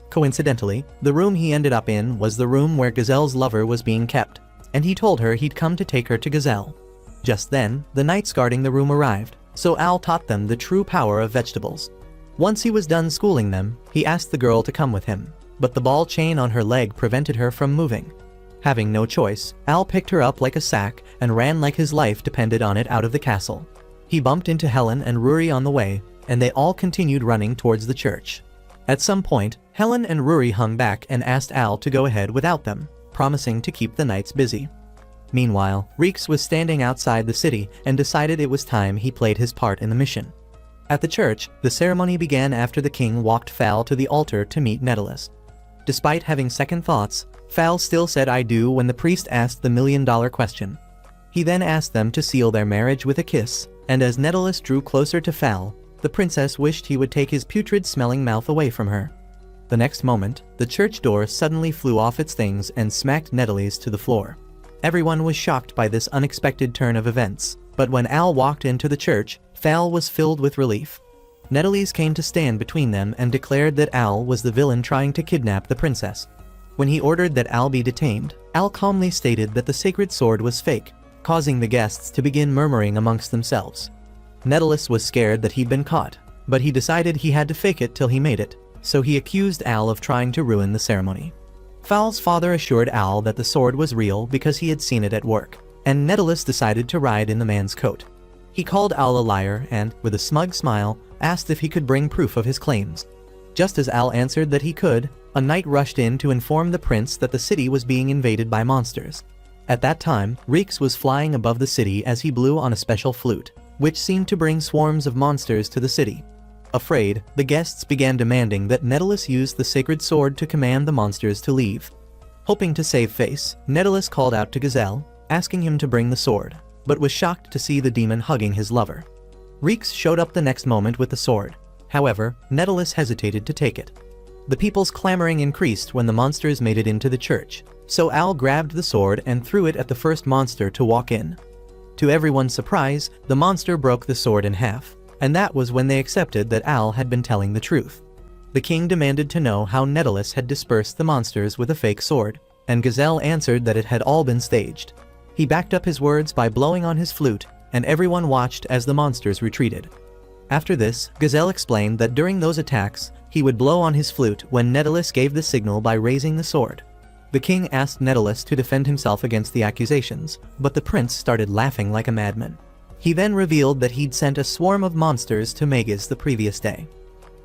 Coincidentally, the room he ended up in was the room where Gazelle's lover was being kept, and he told her he'd come to take her to Gazelle. Just then, the knights guarding the room arrived, so Al taught them the true power of vegetables. Once he was done schooling them, he asked the girl to come with him, but the ball chain on her leg prevented her from moving. Having no choice, Al picked her up like a sack and ran like his life depended on it out of the castle. He bumped into Helen and Rory on the way, and they all continued running towards the church. At some point, Helen and Rory hung back and asked Al to go ahead without them, promising to keep the knights busy. Meanwhile, Reeks was standing outside the city and decided it was time he played his part in the mission. At the church, the ceremony began after the king walked Fal to the altar to meet Nedalis. Despite having second thoughts, Fal still said "I do" when the priest asked the million-dollar question. He then asked them to seal their marriage with a kiss, and as Nedalis drew closer to Fal, the princess wished he would take his putrid-smelling mouth away from her. The next moment, the church door suddenly flew off its things and smacked Nedalis to the floor. Everyone was shocked by this unexpected turn of events, but when Al walked into the church, Fal was filled with relief. Nedalis came to stand between them and declared that Al was the villain trying to kidnap the princess. When he ordered that Al be detained, Al calmly stated that the sacred sword was fake, causing the guests to begin murmuring amongst themselves. Nedalis was scared that he'd been caught, but he decided he had to fake it till he made it, so he accused Al of trying to ruin the ceremony. Fal's father assured Al that the sword was real because he had seen it at work, and Nedalis decided to ride in the man's coat. He called Al a liar and, with a smug smile, asked if he could bring proof of his claims. Just as Al answered that he could, a knight rushed in to inform the prince that the city was being invaded by monsters. At that time, Reeks was flying above the city as he blew on a special flute, which seemed to bring swarms of monsters to the city. Afraid, the guests began demanding that Nedalis use the sacred sword to command the monsters to leave. Hoping to save face, Nedalis called out to Gazelle, asking him to bring the sword, but was shocked to see the demon hugging his lover. Reeks showed up the next moment with the sword. However, Nedalis hesitated to take it. The people's clamoring increased when the monsters made it into the church, so Al grabbed the sword and threw it at the first monster to walk in. To everyone's surprise, the monster broke the sword in half, and that was when they accepted that Al had been telling the truth. The king demanded to know how Nedalis had dispersed the monsters with a fake sword, and Gazelle answered that it had all been staged. He backed up his words by blowing on his flute, and everyone watched as the monsters retreated. After this, Gazelle explained that during those attacks, he would blow on his flute when Nedalis gave the signal by raising the sword. The king asked Nedalis to defend himself against the accusations, but the prince started laughing like a madman. He then revealed that he'd sent a swarm of monsters to Magus the previous day.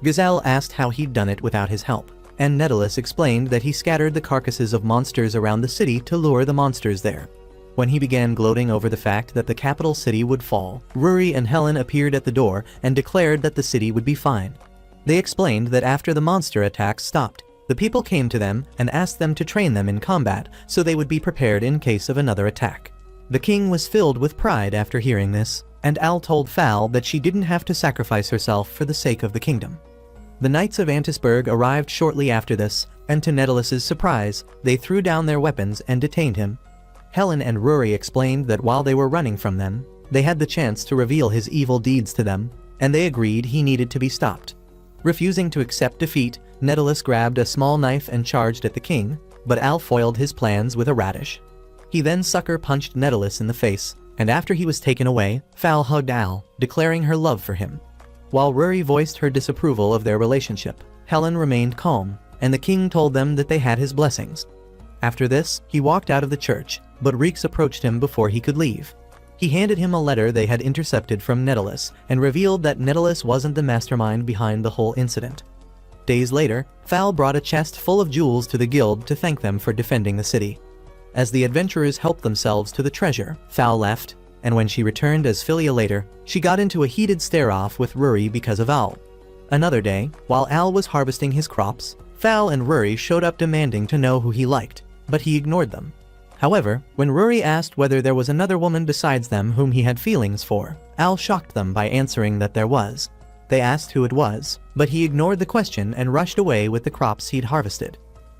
Gazelle asked how he'd done it without his help, and Nedalis explained that he scattered the carcasses of monsters around the city to lure the monsters there. When he began gloating over the fact that the capital city would fall, Rory and Helen appeared at the door and declared that the city would be fine. They explained that after the monster attacks stopped, the people came to them and asked them to train them in combat so they would be prepared in case of another attack. The king was filled with pride after hearing this, and Al told Fal that she didn't have to sacrifice herself for the sake of the kingdom. The Knights of Antisburg arrived shortly after this, and to Nedalis's surprise, they threw down their weapons and detained him. Helen and Rory explained that while they were running from them, they had the chance to reveal his evil deeds to them, and they agreed he needed to be stopped. Refusing to accept defeat, Nedalis grabbed a small knife and charged at the king, but Al foiled his plans with a radish. He then sucker punched Nedalis in the face, and after he was taken away, Fal hugged Al, declaring her love for him. While Rory voiced her disapproval of their relationship, Helen remained calm, and the king told them that they had his blessings. After this, he walked out of the church, but Reeks approached him before he could leave. He handed him a letter they had intercepted from Nedalis, and revealed that Nedalis wasn't the mastermind behind the whole incident. Days later, Fal brought a chest full of jewels to the guild to thank them for defending the city. As the adventurers helped themselves to the treasure, Fal left, and when she returned as Philia later, she got into a heated stare-off with Rory because of Al. Another day, while Al was harvesting his crops, Fal and Rory showed up demanding to know who he liked, but he ignored them. However, when Rory asked whether there was another woman besides them whom he had feelings for, Al shocked them by answering that there was. They asked who it was, but he ignored the question and rushed away with the crops he'd harvested.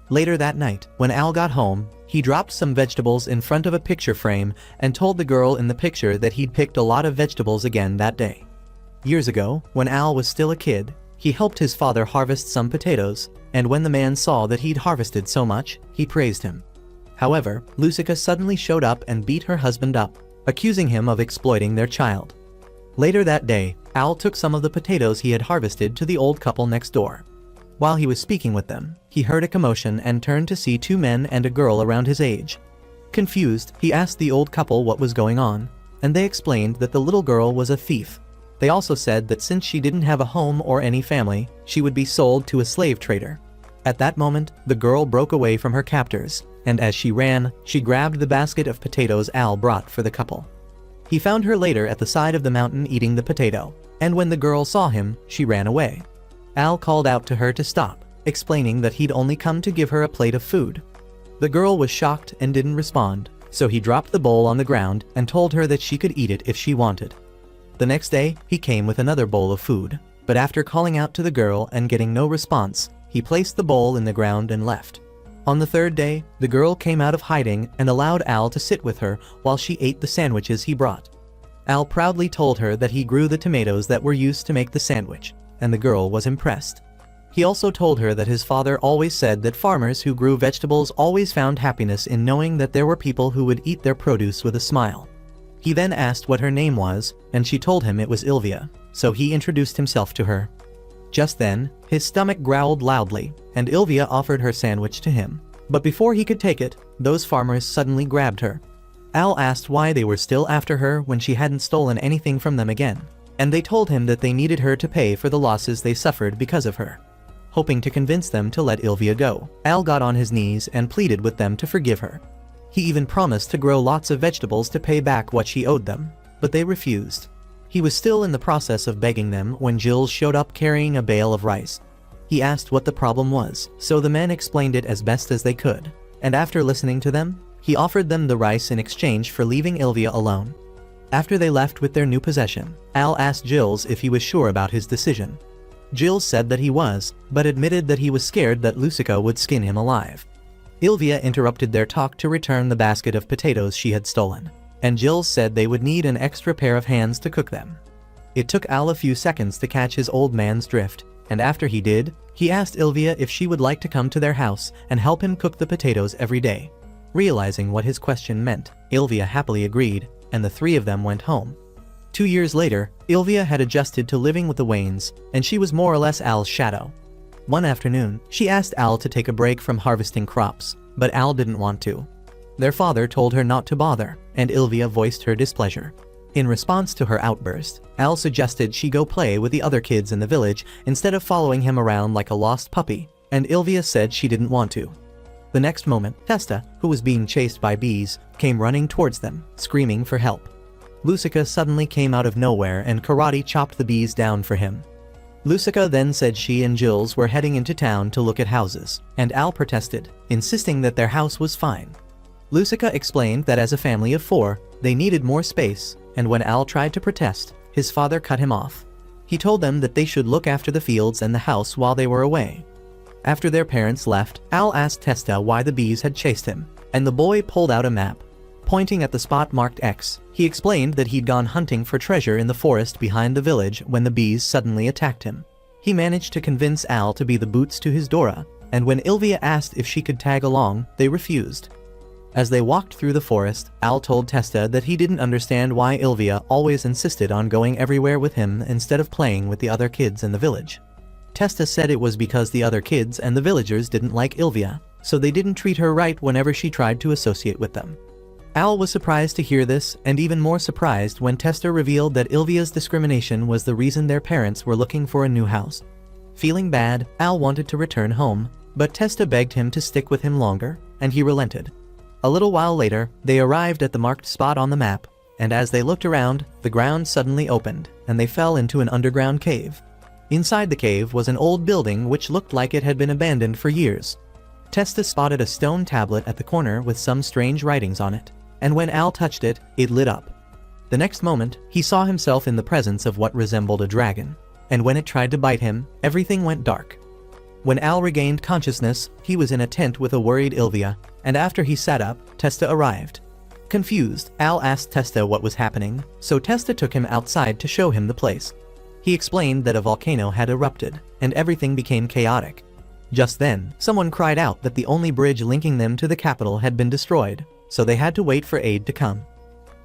Later that night, when Al got home, he dropped some vegetables in front of a picture frame and told the girl in the picture that he'd picked a lot of vegetables again that day. Years ago, when Al was still a kid, he helped his father harvest some potatoes, and when the man saw that he'd harvested so much, he praised him. However, Lucica suddenly showed up and beat her husband up, accusing him of exploiting their child. Later that day, Al took some of the potatoes he had harvested to the old couple next door. While he was speaking with them, he heard a commotion and turned to see two men and a girl around his age. Confused, he asked the old couple what was going on, and they explained that the little girl was a thief. They also said that since she didn't have a home or any family, she would be sold to a slave trader. At that moment, the girl broke away from her captors, and as she ran, she grabbed the basket of potatoes Al brought for the couple. He found her later at the side of the mountain eating the potato, and when the girl saw him, she ran away. Al called out to her to stop, explaining that he'd only come to give her a plate of food. The girl was shocked and didn't respond, so he dropped the bowl on the ground and told her that she could eat it if she wanted. The next day, he came with another bowl of food, but after calling out to the girl and getting no response, he placed the bowl in the ground and left. On the third day, the girl came out of hiding and allowed Al to sit with her while she ate the sandwiches he brought. Al proudly told her that he grew the tomatoes that were used to make the sandwich, and the girl was impressed. He also told her that his father always said that farmers who grew vegetables always found happiness in knowing that there were people who would eat their produce with a smile. He then asked what her name was, and she told him it was Ilvia, so he introduced himself to her. Just then, his stomach growled loudly, and Ilvia offered her sandwich to him. But before he could take it, those farmers suddenly grabbed her. Al asked why they were still after her when she hadn't stolen anything from them again, and they told him that they needed her to pay for the losses they suffered because of her. Hoping to convince them to let Ilvia go, Al got on his knees and pleaded with them to forgive her. He even promised to grow lots of vegetables to pay back what she owed them, but they refused. He was still in the process of begging them when Jill showed up carrying a bale of rice. He asked what the problem was, so the men explained it as best as they could, and after listening to them, he offered them the rice in exchange for leaving Ilvia alone. After they left with their new possession, Al asked Jills if he was sure about his decision. Jills said that he was, but admitted that he was scared that Lucica would skin him alive. Ilvia interrupted their talk to return the basket of potatoes she had stolen, and Jills said they would need an extra pair of hands to cook them. It took Al a few seconds to catch his old man's drift, and after he did, he asked Ilvia if she would like to come to their house and help him cook the potatoes every day. Realizing what his question meant, Ilvia happily agreed, and the three of them went home. 2 years later, Ilvia had adjusted to living with the Waynes, and she was more or less Al's shadow. One afternoon, she asked Al to take a break from harvesting crops, but Al didn't want to. Their father told her not to bother, and Ilvia voiced her displeasure. In response to her outburst, Al suggested she go play with the other kids in the village instead of following him around like a lost puppy, and Ilvia said she didn't want to. The next moment, Testa, who was being chased by bees, came running towards them, screaming for help. Lucica suddenly came out of nowhere and karate chopped the bees down for him. Lucica then said she and Jills were heading into town to look at houses, and Al protested, insisting that their house was fine. Lucica explained that as a family of 4, they needed more space, and when Al tried to protest, his father cut him off. He told them that they should look after the fields and the house while they were away. After their parents left, Al asked Testa why the bees had chased him, and the boy pulled out a map. Pointing at the spot marked X, he explained that he'd gone hunting for treasure in the forest behind the village when the bees suddenly attacked him. He managed to convince Al to be the boots to his Dora, and when Ilvia asked if she could tag along, they refused. As they walked through the forest, Al told Testa that he didn't understand why Ilvia always insisted on going everywhere with him instead of playing with the other kids in the village. Testa said it was because the other kids and the villagers didn't like Ilvia, so they didn't treat her right whenever she tried to associate with them. Al was surprised to hear this, and even more surprised when Testa revealed that Ilvia's discrimination was the reason their parents were looking for a new house. Feeling bad, Al wanted to return home, but Testa begged him to stick with him longer, and he relented. A little while later, they arrived at the marked spot on the map, and as they looked around, the ground suddenly opened, and they fell into an underground cave. Inside the cave was an old building which looked like it had been abandoned for years. Testa spotted a stone tablet at the corner with some strange writings on it, and when Al touched it, it lit up. The next moment, he saw himself in the presence of what resembled a dragon, and when it tried to bite him, everything went dark. When Al regained consciousness, he was in a tent with a worried Ilvia, and after he sat up, Testa arrived. Confused, Al asked Testa what was happening, so Testa took him outside to show him the place. He explained that a volcano had erupted, and everything became chaotic. Just then, someone cried out that the only bridge linking them to the capital had been destroyed, so they had to wait for aid to come.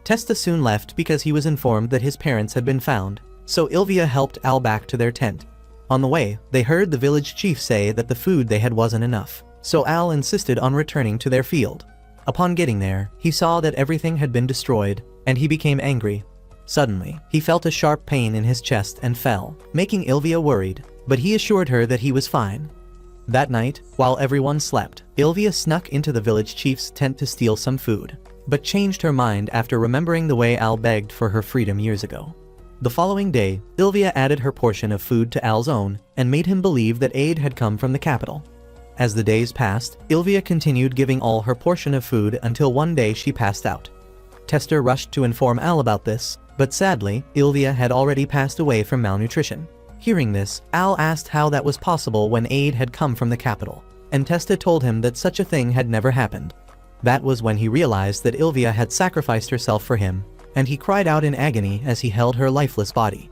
Testa soon left because he was informed that his parents had been found, so Ilvia helped Al back to their tent. On the way, they heard the village chief say that the food they had wasn't enough, so Al insisted on returning to their field. Upon getting there, he saw that everything had been destroyed, and he became angry. Suddenly, he felt a sharp pain in his chest and fell, making Ilvia worried, but he assured her that he was fine. That night, while everyone slept, Ilvia snuck into the village chief's tent to steal some food, but changed her mind after remembering the way Al begged for her freedom years ago. The following day, Ilvia added her portion of food to Al's own and made him believe that aid had come from the capital. As the days passed, Ilvia continued giving all her portion of food until one day she passed out. Testa rushed to inform Al about this, but sadly, Ilvia had already passed away from malnutrition. Hearing this, Al asked how that was possible when aid had come from the capital, and Testa told him that such a thing had never happened. That was when he realized that Ilvia had sacrificed herself for him, and he cried out in agony as he held her lifeless body.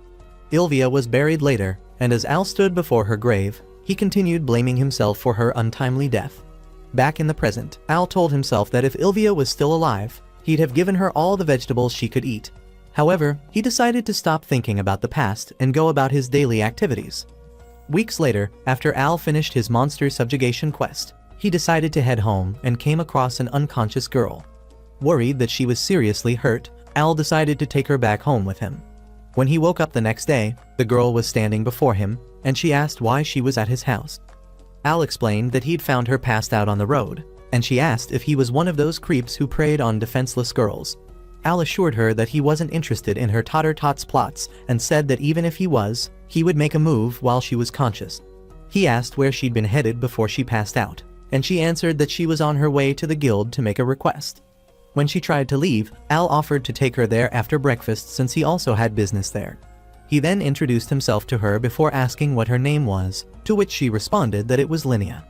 Ilvia was buried later, and as Al stood before her grave, he continued blaming himself for her untimely death. Back in the present, Al told himself that if Ilvia was still alive, he'd have given her all the vegetables she could eat. However, he decided to stop thinking about the past and go about his daily activities. Weeks later, after Al finished his monster subjugation quest, he decided to head home and came across an unconscious girl. Worried that she was seriously hurt, Al decided to take her back home with him. When he woke up the next day, the girl was standing before him, and she asked why she was at his house. Al explained that he'd found her passed out on the road, and she asked if he was one of those creeps who preyed on defenseless girls. Al assured her that he wasn't interested in her tater-tots plots and said that even if he was, he would make a move while she was conscious. He asked where she'd been headed before she passed out, and she answered that she was on her way to the guild to make a request. When she tried to leave, Al offered to take her there after breakfast since he also had business there. He then introduced himself to her before asking what her name was, to which she responded that it was Linnea.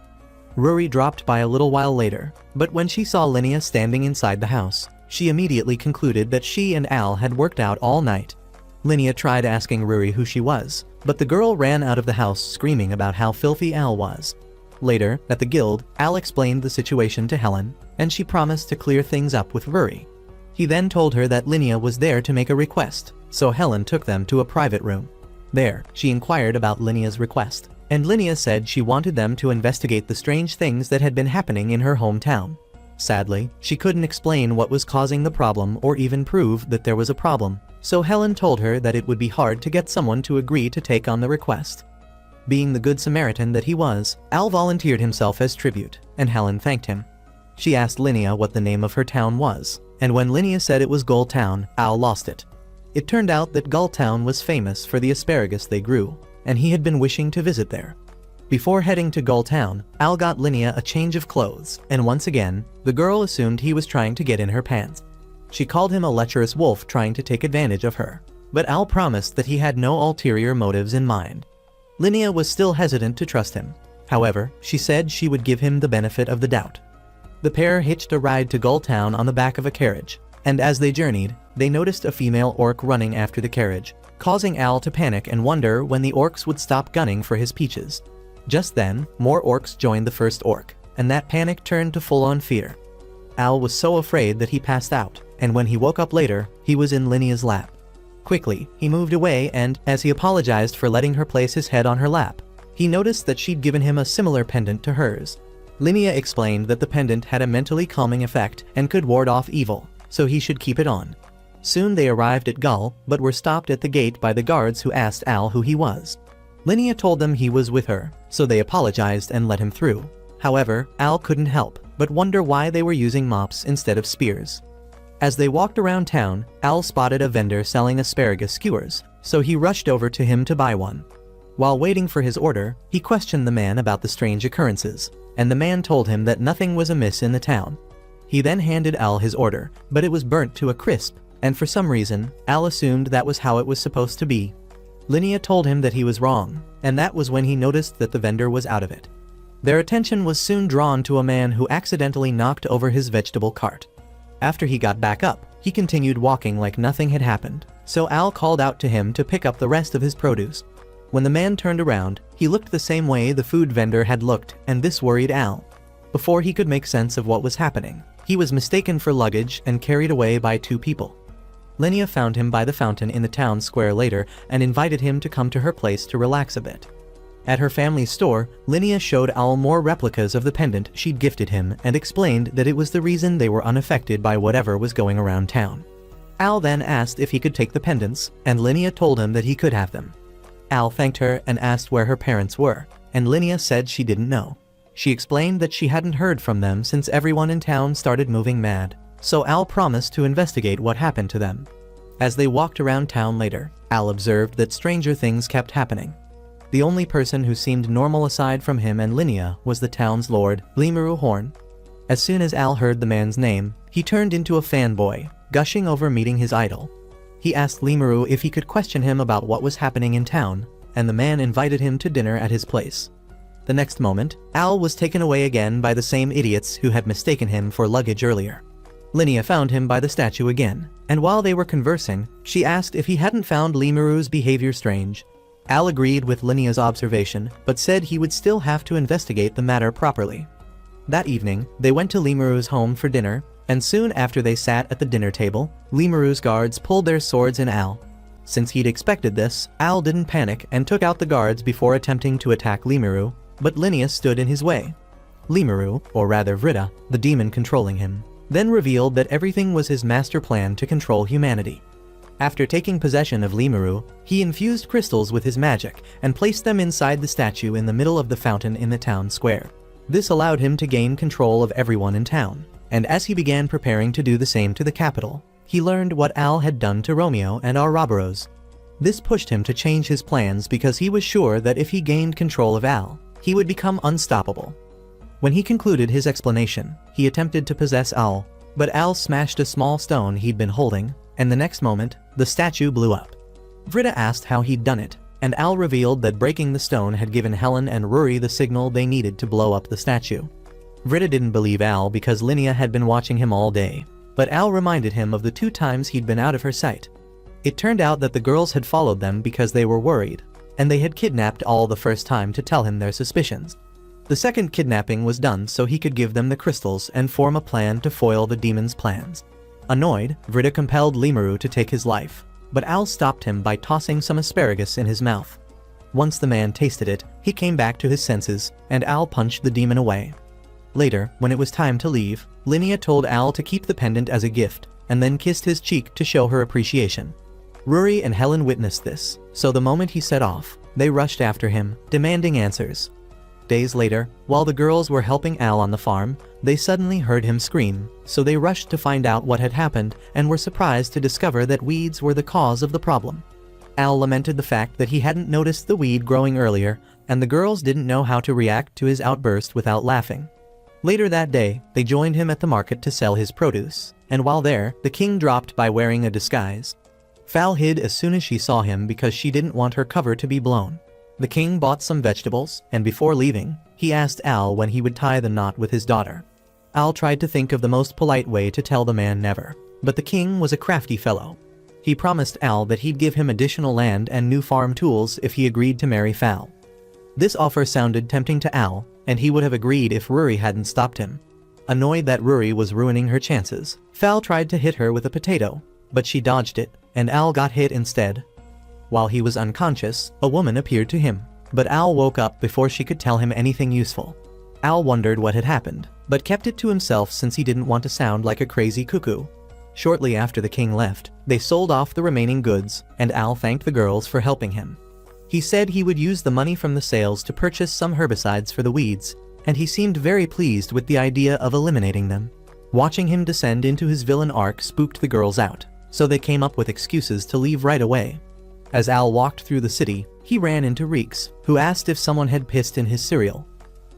Rory dropped by a little while later, but when she saw Linnea standing inside the house, she immediately concluded that she and Al had worked out all night. Linnea tried asking Rory who she was, but the girl ran out of the house screaming about how filthy Al was. Later, at the guild, Al explained the situation to Helen, and she promised to clear things up with Rory. He then told her that Linnea was there to make a request, so Helen took them to a private room. There, she inquired about Linnea's request, and Linnea said she wanted them to investigate the strange things that had been happening in her hometown. Sadly, she couldn't explain what was causing the problem or even prove that there was a problem, so Helen told her that it would be hard to get someone to agree to take on the request. Being the good Samaritan that he was, Al volunteered himself as tribute, and Helen thanked him. She asked Linnea what the name of her town was, and when Linnea said it was Gull Town, Al lost it. It turned out that Gull Town was famous for the asparagus they grew, and he had been wishing to visit there. Before heading to Gull Town, Al got Linnea a change of clothes, and once again, the girl assumed he was trying to get in her pants. She called him a lecherous wolf trying to take advantage of her, but Al promised that he had no ulterior motives in mind. Linnea was still hesitant to trust him. However, she said she would give him the benefit of the doubt. The pair hitched a ride to Gull Town on the back of a carriage, and as they journeyed, they noticed a female orc running after the carriage, causing Al to panic and wonder when the orcs would stop gunning for his peaches. Just then, more orcs joined the first orc, and that panic turned to full-on fear. Al was so afraid that he passed out, and when he woke up later, he was in Linnea's lap. Quickly, he moved away and, as he apologized for letting her place his head on her lap, he noticed that she'd given him a similar pendant to hers. Linnea explained that the pendant had a mentally calming effect and could ward off evil, so he should keep it on. Soon they arrived at Gull, but were stopped at the gate by the guards who asked Al who he was. Linnea told them he was with her, so they apologized and let him through. However, Al couldn't help but wonder why they were using mops instead of spears. As they walked around town, Al spotted a vendor selling asparagus skewers, so he rushed over to him to buy one. While waiting for his order, he questioned the man about the strange occurrences. and the man told him that nothing was amiss in the town. He then handed Al his order, but it was burnt to a crisp, and for some reason, Al assumed that was how it was supposed to be. Linnea told him that he was wrong, and that was when he noticed that the vendor was out of it. Their attention was soon drawn to a man who accidentally knocked over his vegetable cart. After he got back up, he continued walking like nothing had happened, so Al called out to him to pick up the rest of his produce. When the man turned around, he looked the same way the food vendor had looked, and this worried Al. Before he could make sense of what was happening, he was mistaken for luggage and carried away by two people. Linnea found him by the fountain in the town square later and invited him to come to her place to relax a bit. At her family's store, Linnea showed Al more replicas of the pendant she'd gifted him and explained that it was the reason they were unaffected by whatever was going around town. Al then asked if he could take the pendants, and Linnea told him that he could have them. Al thanked her and asked where her parents were, and Linnea said she didn't know. She explained that she hadn't heard from them since everyone in town started moving mad, so Al promised to investigate what happened to them. As they walked around town later, Al observed that stranger things kept happening. The only person who seemed normal aside from him and Linnea was the town's lord, Limaru Horn. As soon as Al heard the man's name, he turned into a fanboy, gushing over meeting his idol. He asked Limaru if he could question him about what was happening in town, and the man invited him to dinner at his place. The next moment, Al was taken away again by the same idiots who had mistaken him for luggage earlier. Linnea found him by the statue again, and while they were conversing, she asked if he hadn't found Limaru's behavior strange. Al agreed with Linnea's observation, but said he would still have to investigate the matter properly. That evening, they went to Limaru's home for dinner, and soon after they sat at the dinner table, Limaru's guards pulled their swords in Al. Since he'd expected this, Al didn't panic and took out the guards before attempting to attack Limaru, but Linnea stood in his way. Limaru, or rather Vrida, the demon controlling him, then revealed that everything was his master plan to control humanity. After taking possession of Limaru, he infused crystals with his magic and placed them inside the statue in the middle of the fountain in the town square. This allowed him to gain control of everyone in town, and as he began preparing to do the same to the capital, he learned what Al had done to Romeo and Ouroboros. This pushed him to change his plans because he was sure that if he gained control of Al, he would become unstoppable. When he concluded his explanation, he attempted to possess Al, but Al smashed a small stone he'd been holding, and the next moment, the statue blew up. Vrida asked how he'd done it, and Al revealed that breaking the stone had given Helen and Rory the signal they needed to blow up the statue. Vrida didn't believe Al because Linnea had been watching him all day, but Al reminded him of the 2 times he'd been out of her sight. It turned out that the girls had followed them because they were worried, and they had kidnapped Al the first time to tell him their suspicions. The second kidnapping was done so he could give them the crystals and form a plan to foil the demon's plans. Annoyed, Vrida compelled Limaru to take his life, but Al stopped him by tossing some asparagus in his mouth. Once the man tasted it, he came back to his senses, and Al punched the demon away. Later, when it was time to leave, Linnea told Al to keep the pendant as a gift, and then kissed his cheek to show her appreciation. Rory and Helen witnessed this, so the moment he set off, they rushed after him, demanding answers. Days later, while the girls were helping Al on the farm, they suddenly heard him scream, so they rushed to find out what had happened and were surprised to discover that weeds were the cause of the problem. Al lamented the fact that he hadn't noticed the weed growing earlier, and the girls didn't know how to react to his outburst without laughing. Later that day, they joined him at the market to sell his produce, and while there, the king dropped by wearing a disguise. Fal hid as soon as she saw him because she didn't want her cover to be blown. The king bought some vegetables, and before leaving, he asked Al when he would tie the knot with his daughter. Al tried to think of the most polite way to tell the man never, but the king was a crafty fellow. He promised Al that he'd give him additional land and new farm tools if he agreed to marry Fal. This offer sounded tempting to Al, and he would have agreed if Rory hadn't stopped him. Annoyed that Rory was ruining her chances, Fal tried to hit her with a potato, but she dodged it, and Al got hit instead. While he was unconscious, a woman appeared to him, but Al woke up before she could tell him anything useful. Al wondered what had happened, but kept it to himself since he didn't want to sound like a crazy cuckoo. Shortly after the king left, they sold off the remaining goods, and Al thanked the girls for helping him. He said he would use the money from the sales to purchase some herbicides for the weeds, and he seemed very pleased with the idea of eliminating them. Watching him descend into his villain arc spooked the girls out, so they came up with excuses to leave right away. As Al walked through the city, he ran into Reeks, who asked if someone had pissed in his cereal.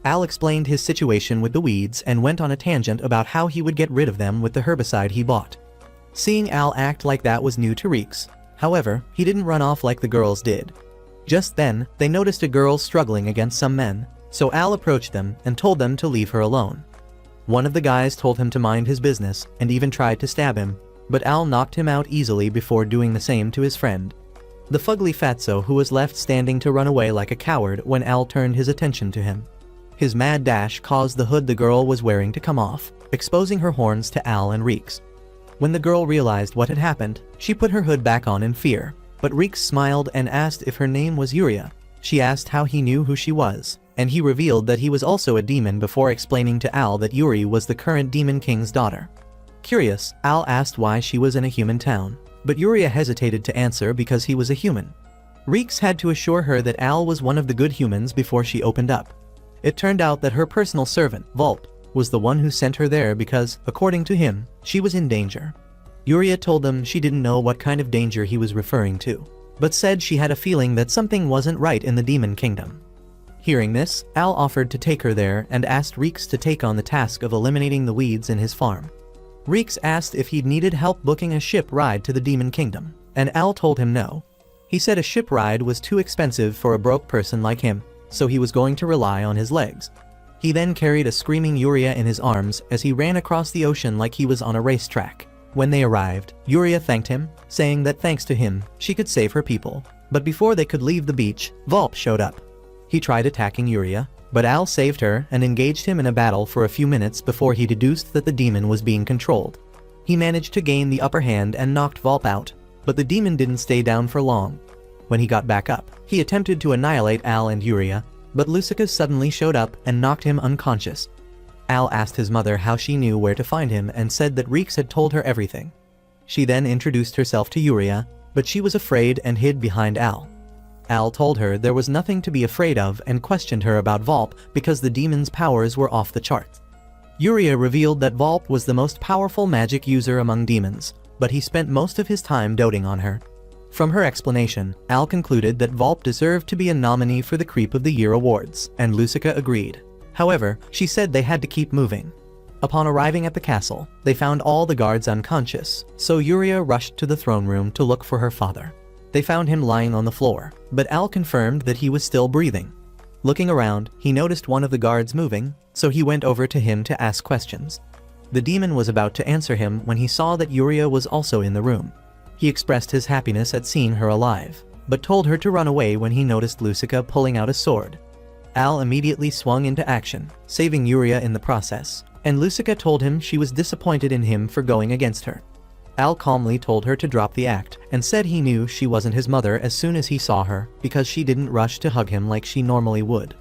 Al explained his situation with the weeds and went on a tangent about how he would get rid of them with the herbicide he bought. Seeing Al act like that was new to Reeks. However, he didn't run off like the girls did. Just then, they noticed a girl struggling against some men, so Al approached them and told them to leave her alone. One of the guys told him to mind his business and even tried to stab him, but Al knocked him out easily before doing the same to his friend, the fugly fatso, who was left standing to run away like a coward when Al turned his attention to him. His mad dash caused the hood the girl was wearing to come off, exposing her horns to Al and Reeks. When the girl realized what had happened, she put her hood back on in fear, but Reeks smiled and asked if her name was Yuria. She asked how he knew who she was, and he revealed that he was also a demon before explaining to Al that Yuri was the current Demon King's daughter. Curious, Al asked why she was in a human town, but Yuria hesitated to answer because he was a human. Reeks had to assure her that Al was one of the good humans before she opened up. It turned out that her personal servant, Vulp, was the one who sent her there because, according to him, she was in danger. Yuria told them she didn't know what kind of danger he was referring to, but said she had a feeling that something wasn't right in the Demon Kingdom. Hearing this, Al offered to take her there and asked Reeks to take on the task of eliminating the weeds in his farm. Reeks asked if he'd needed help booking a ship ride to the Demon Kingdom, and Al told him no. He said a ship ride was too expensive for a broke person like him, so he was going to rely on his legs. He then carried a screaming Yuria in his arms as he ran across the ocean like he was on a racetrack. When they arrived, Yuria thanked him, saying that thanks to him, she could save her people. But before they could leave the beach, Vulp showed up. He tried attacking Yuria, but Al saved her and engaged him in a battle for a few minutes before he deduced that the demon was being controlled. He managed to gain the upper hand and knocked Vulp out, but the demon didn't stay down for long. When he got back up, he attempted to annihilate Al and Yuria, but Lucica suddenly showed up and knocked him unconscious. Al asked his mother how she knew where to find him and said that Reeks had told her everything. She then introduced herself to Yuria, but she was afraid and hid behind Al. Al told her there was nothing to be afraid of and questioned her about Vulp because the demon's powers were off the charts. Yuria revealed that Vulp was the most powerful magic user among demons, but he spent most of his time doting on her. From her explanation, Al concluded that Vulp deserved to be a nominee for the Creep of the Year awards, and Lucica agreed. However, she said they had to keep moving. Upon arriving at the castle, they found all the guards unconscious, so Yuria rushed to the throne room to look for her father. They found him lying on the floor, but Al confirmed that he was still breathing. Looking around, he noticed one of the guards moving, so he went over to him to ask questions. The demon was about to answer him when he saw that Yuria was also in the room. He expressed his happiness at seeing her alive, but told her to run away when he noticed Lucica pulling out a sword. Al immediately swung into action, saving Yuria in the process, and Lucica told him she was disappointed in him for going against her. Al calmly told her to drop the act and said he knew she wasn't his mother as soon as he saw her because she didn't rush to hug him like she normally would.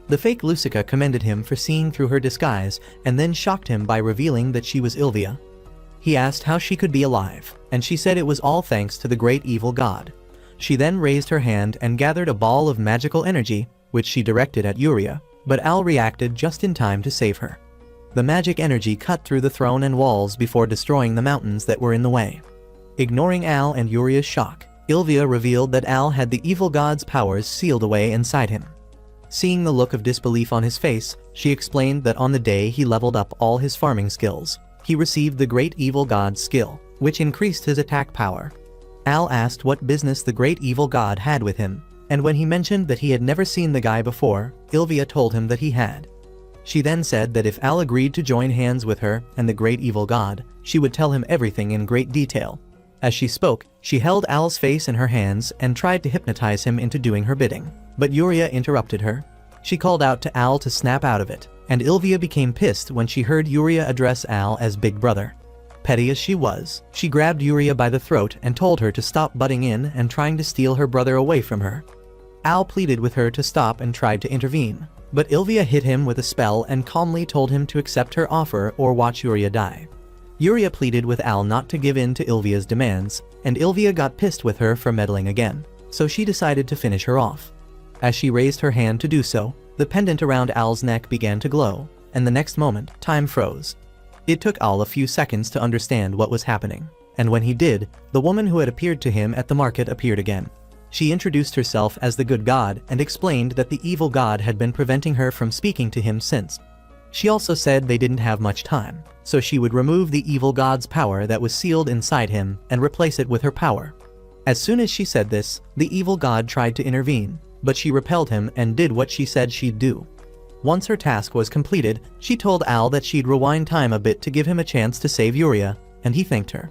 The fake Lucica commended him for seeing through her disguise and then shocked him by revealing that she was Ilvia. He asked how she could be alive, and she said it was all thanks to the great evil god. She then raised her hand and gathered a ball of magical energy, which she directed at Yuria, but Al reacted just in time to save her. The magic energy cut through the throne and walls before destroying the mountains that were in the way. Ignoring Al and Yuria's shock, Ilvia revealed that Al had the evil god's powers sealed away inside him. Seeing the look of disbelief on his face, she explained that on the day he leveled up all his farming skills, he received the great evil god's skill, which increased his attack power. Al asked what business the great evil god had with him, and when he mentioned that he had never seen the guy before, Ilvia told him that he had. She then said that if Al agreed to join hands with her and the great evil god, she would tell him everything in great detail. As she spoke, she held Al's face in her hands and tried to hypnotize him into doing her bidding, but Yuria interrupted her. She called out to Al to snap out of it, and Ilvia became pissed when she heard Yuria address Al as Big Brother. Petty as she was, she grabbed Yuria by the throat and told her to stop butting in and trying to steal her brother away from her. Al pleaded with her to stop and tried to intervene, but Ilvia hit him with a spell and calmly told him to accept her offer or watch Yuria die. Yuria pleaded with Al not to give in to Ilvia's demands, and Ilvia got pissed with her for meddling again, so she decided to finish her off. As she raised her hand to do so, the pendant around Al's neck began to glow, and the next moment, time froze. It took Al a few seconds to understand what was happening, and when he did, the woman who had appeared to him at the market appeared again. She introduced herself as the good god and explained that the evil god had been preventing her from speaking to him since. She also said they didn't have much time, so she would remove the evil god's power that was sealed inside him and replace it with her power. As soon as she said this, the evil god tried to intervene, but she repelled him and did what she said she'd do. Once her task was completed, she told Al that she'd rewind time a bit to give him a chance to save Yuria, and he thanked her.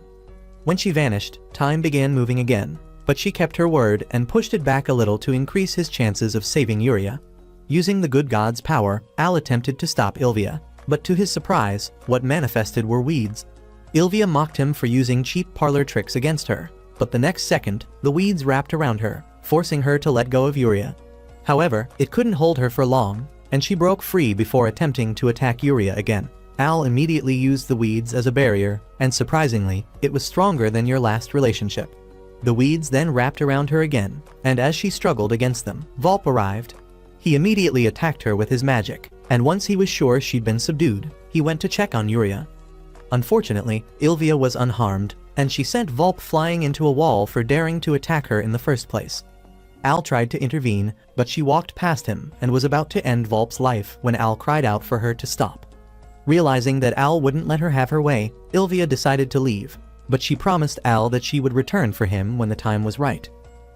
When she vanished, time began moving again, but she kept her word and pushed it back a little to increase his chances of saving Yuria. Using the good god's power, Al attempted to stop Ilvia, but to his surprise, what manifested were weeds. Ilvia mocked him for using cheap parlor tricks against her, but the next second, the weeds wrapped around her, forcing her to let go of Yuria. However, it couldn't hold her for long, and she broke free before attempting to attack Yuria again. Al immediately used the weeds as a barrier, and surprisingly, it was stronger than your last relationship. The weeds then wrapped around her again, and as she struggled against them, Volp arrived. He immediately attacked her with his magic, and once he was sure she'd been subdued, he went to check on Yuria. Unfortunately, Ilvia was unharmed, and she sent Volp flying into a wall for daring to attack her in the first place. Al tried to intervene, but she walked past him and was about to end Volp's life when Al cried out for her to stop. Realizing that Al wouldn't let her have her way, Ilvia decided to leave, but she promised Al that she would return for him when the time was right.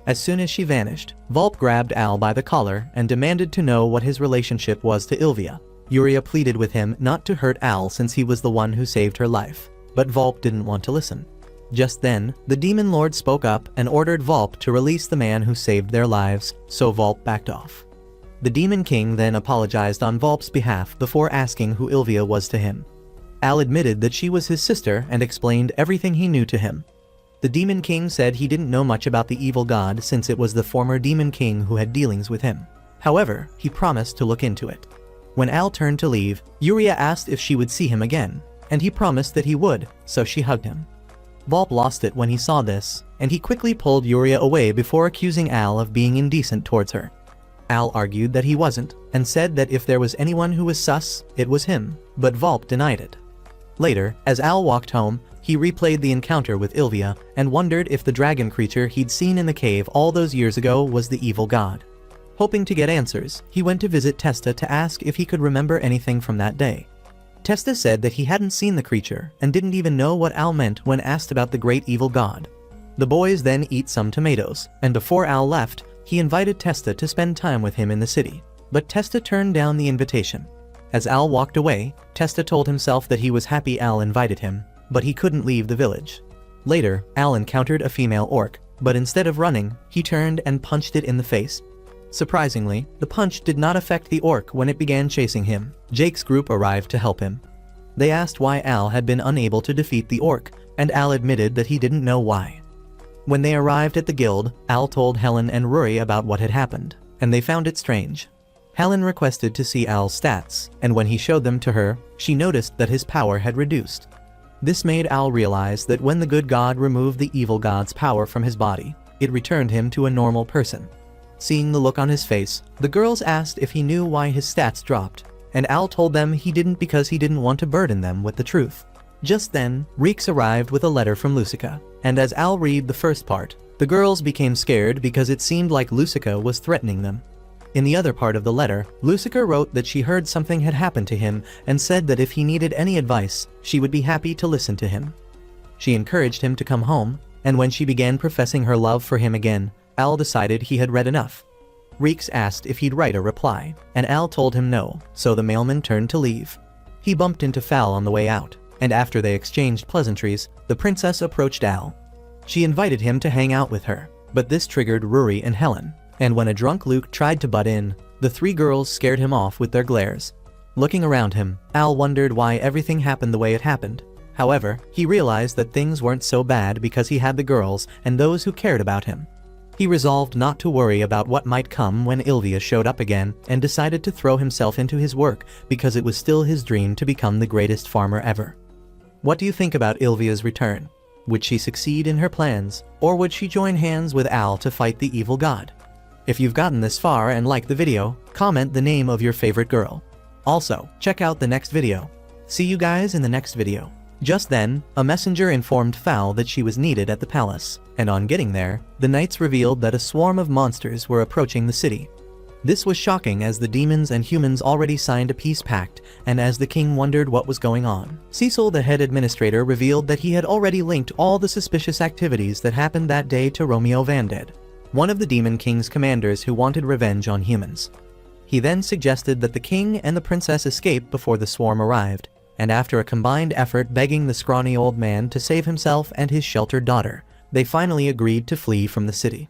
As soon as she vanished, Volp grabbed Al by the collar and demanded to know what his relationship was to Ilvia. Yuria pleaded with him not to hurt Al since he was the one who saved her life, but Volp didn't want to listen. Just then, the demon lord spoke up and ordered Volp to release the man who saved their lives, so Volp backed off. The demon king then apologized on Volp's behalf before asking who Ilvia was to him. Al admitted that she was his sister and explained everything he knew to him. The demon king said he didn't know much about the evil god since it was the former demon king who had dealings with him. However, he promised to look into it. When Al turned to leave, Yuria asked if she would see him again, and he promised that he would, so she hugged him. Volp lost it when he saw this, and he quickly pulled Yuria away before accusing Al of being indecent towards her. Al argued that he wasn't, and said that if there was anyone who was sus, it was him, but Volp denied it. Later, as Al walked home, he replayed the encounter with Ilvia and wondered if the dragon creature he'd seen in the cave all those years ago was the evil god. Hoping to get answers, he went to visit Testa to ask if he could remember anything from that day. Testa said that he hadn't seen the creature and didn't even know what Al meant when asked about the great evil god. The boys then eat some tomatoes, and before Al left, he invited Testa to spend time with him in the city, but Testa turned down the invitation. As Al walked away, Testa told himself that he was happy Al invited him, but he couldn't leave the village. Later, Al encountered a female orc, but instead of running, he turned and punched it in the face. Surprisingly, the punch did not affect the orc when it began chasing him. Jake's group arrived to help him. They asked why Al had been unable to defeat the orc, and Al admitted that he didn't know why. When they arrived at the guild, Al told Helen and Rory about what had happened, and they found it strange. Helen requested to see Al's stats, and when he showed them to her, she noticed that his power had reduced. This made Al realize that when the good god removed the evil god's power from his body, it returned him to a normal person. Seeing the look on his face, the girls asked if he knew why his stats dropped, and Al told them he didn't because he didn't want to burden them with the truth. Just then, Reeks arrived with a letter from Lucica, and as Al read the first part, the girls became scared because it seemed like Lucica was threatening them. In the other part of the letter, Lucica wrote that she heard something had happened to him and said that if he needed any advice, she would be happy to listen to him. She encouraged him to come home, and when she began professing her love for him again, Al decided he had read enough. Reeks asked if he'd write a reply, and Al told him no, so the mailman turned to leave. He bumped into Fal on the way out, and after they exchanged pleasantries, the princess approached Al. She invited him to hang out with her, but this triggered Rory and Helen, and when a drunk Luke tried to butt in, the three girls scared him off with their glares. Looking around him, Al wondered why everything happened the way it happened. However, he realized that things weren't so bad because he had the girls and those who cared about him. He resolved not to worry about what might come when Ilvia showed up again and decided to throw himself into his work because it was still his dream to become the greatest farmer ever. What do you think about Ilvia's return? Would she succeed in her plans, or would she join hands with Al to fight the evil god? If you've gotten this far and liked the video, comment the name of your favorite girl. Also, check out the next video. See you guys in the next video. Just then, a messenger informed Frail that she was needed at the palace, and on getting there, the knights revealed that a swarm of monsters were approaching the city. This was shocking as the demons and humans already signed a peace pact, and as the king wondered what was going on. Cecil, the head administrator, revealed that he had already linked all the suspicious activities that happened that day to Romeo Vanded, one of the Demon King's commanders who wanted revenge on humans. He then suggested that the king and the princess escape before the swarm arrived, and after a combined effort begging the scrawny old man to save himself and his sheltered daughter, they finally agreed to flee from the city.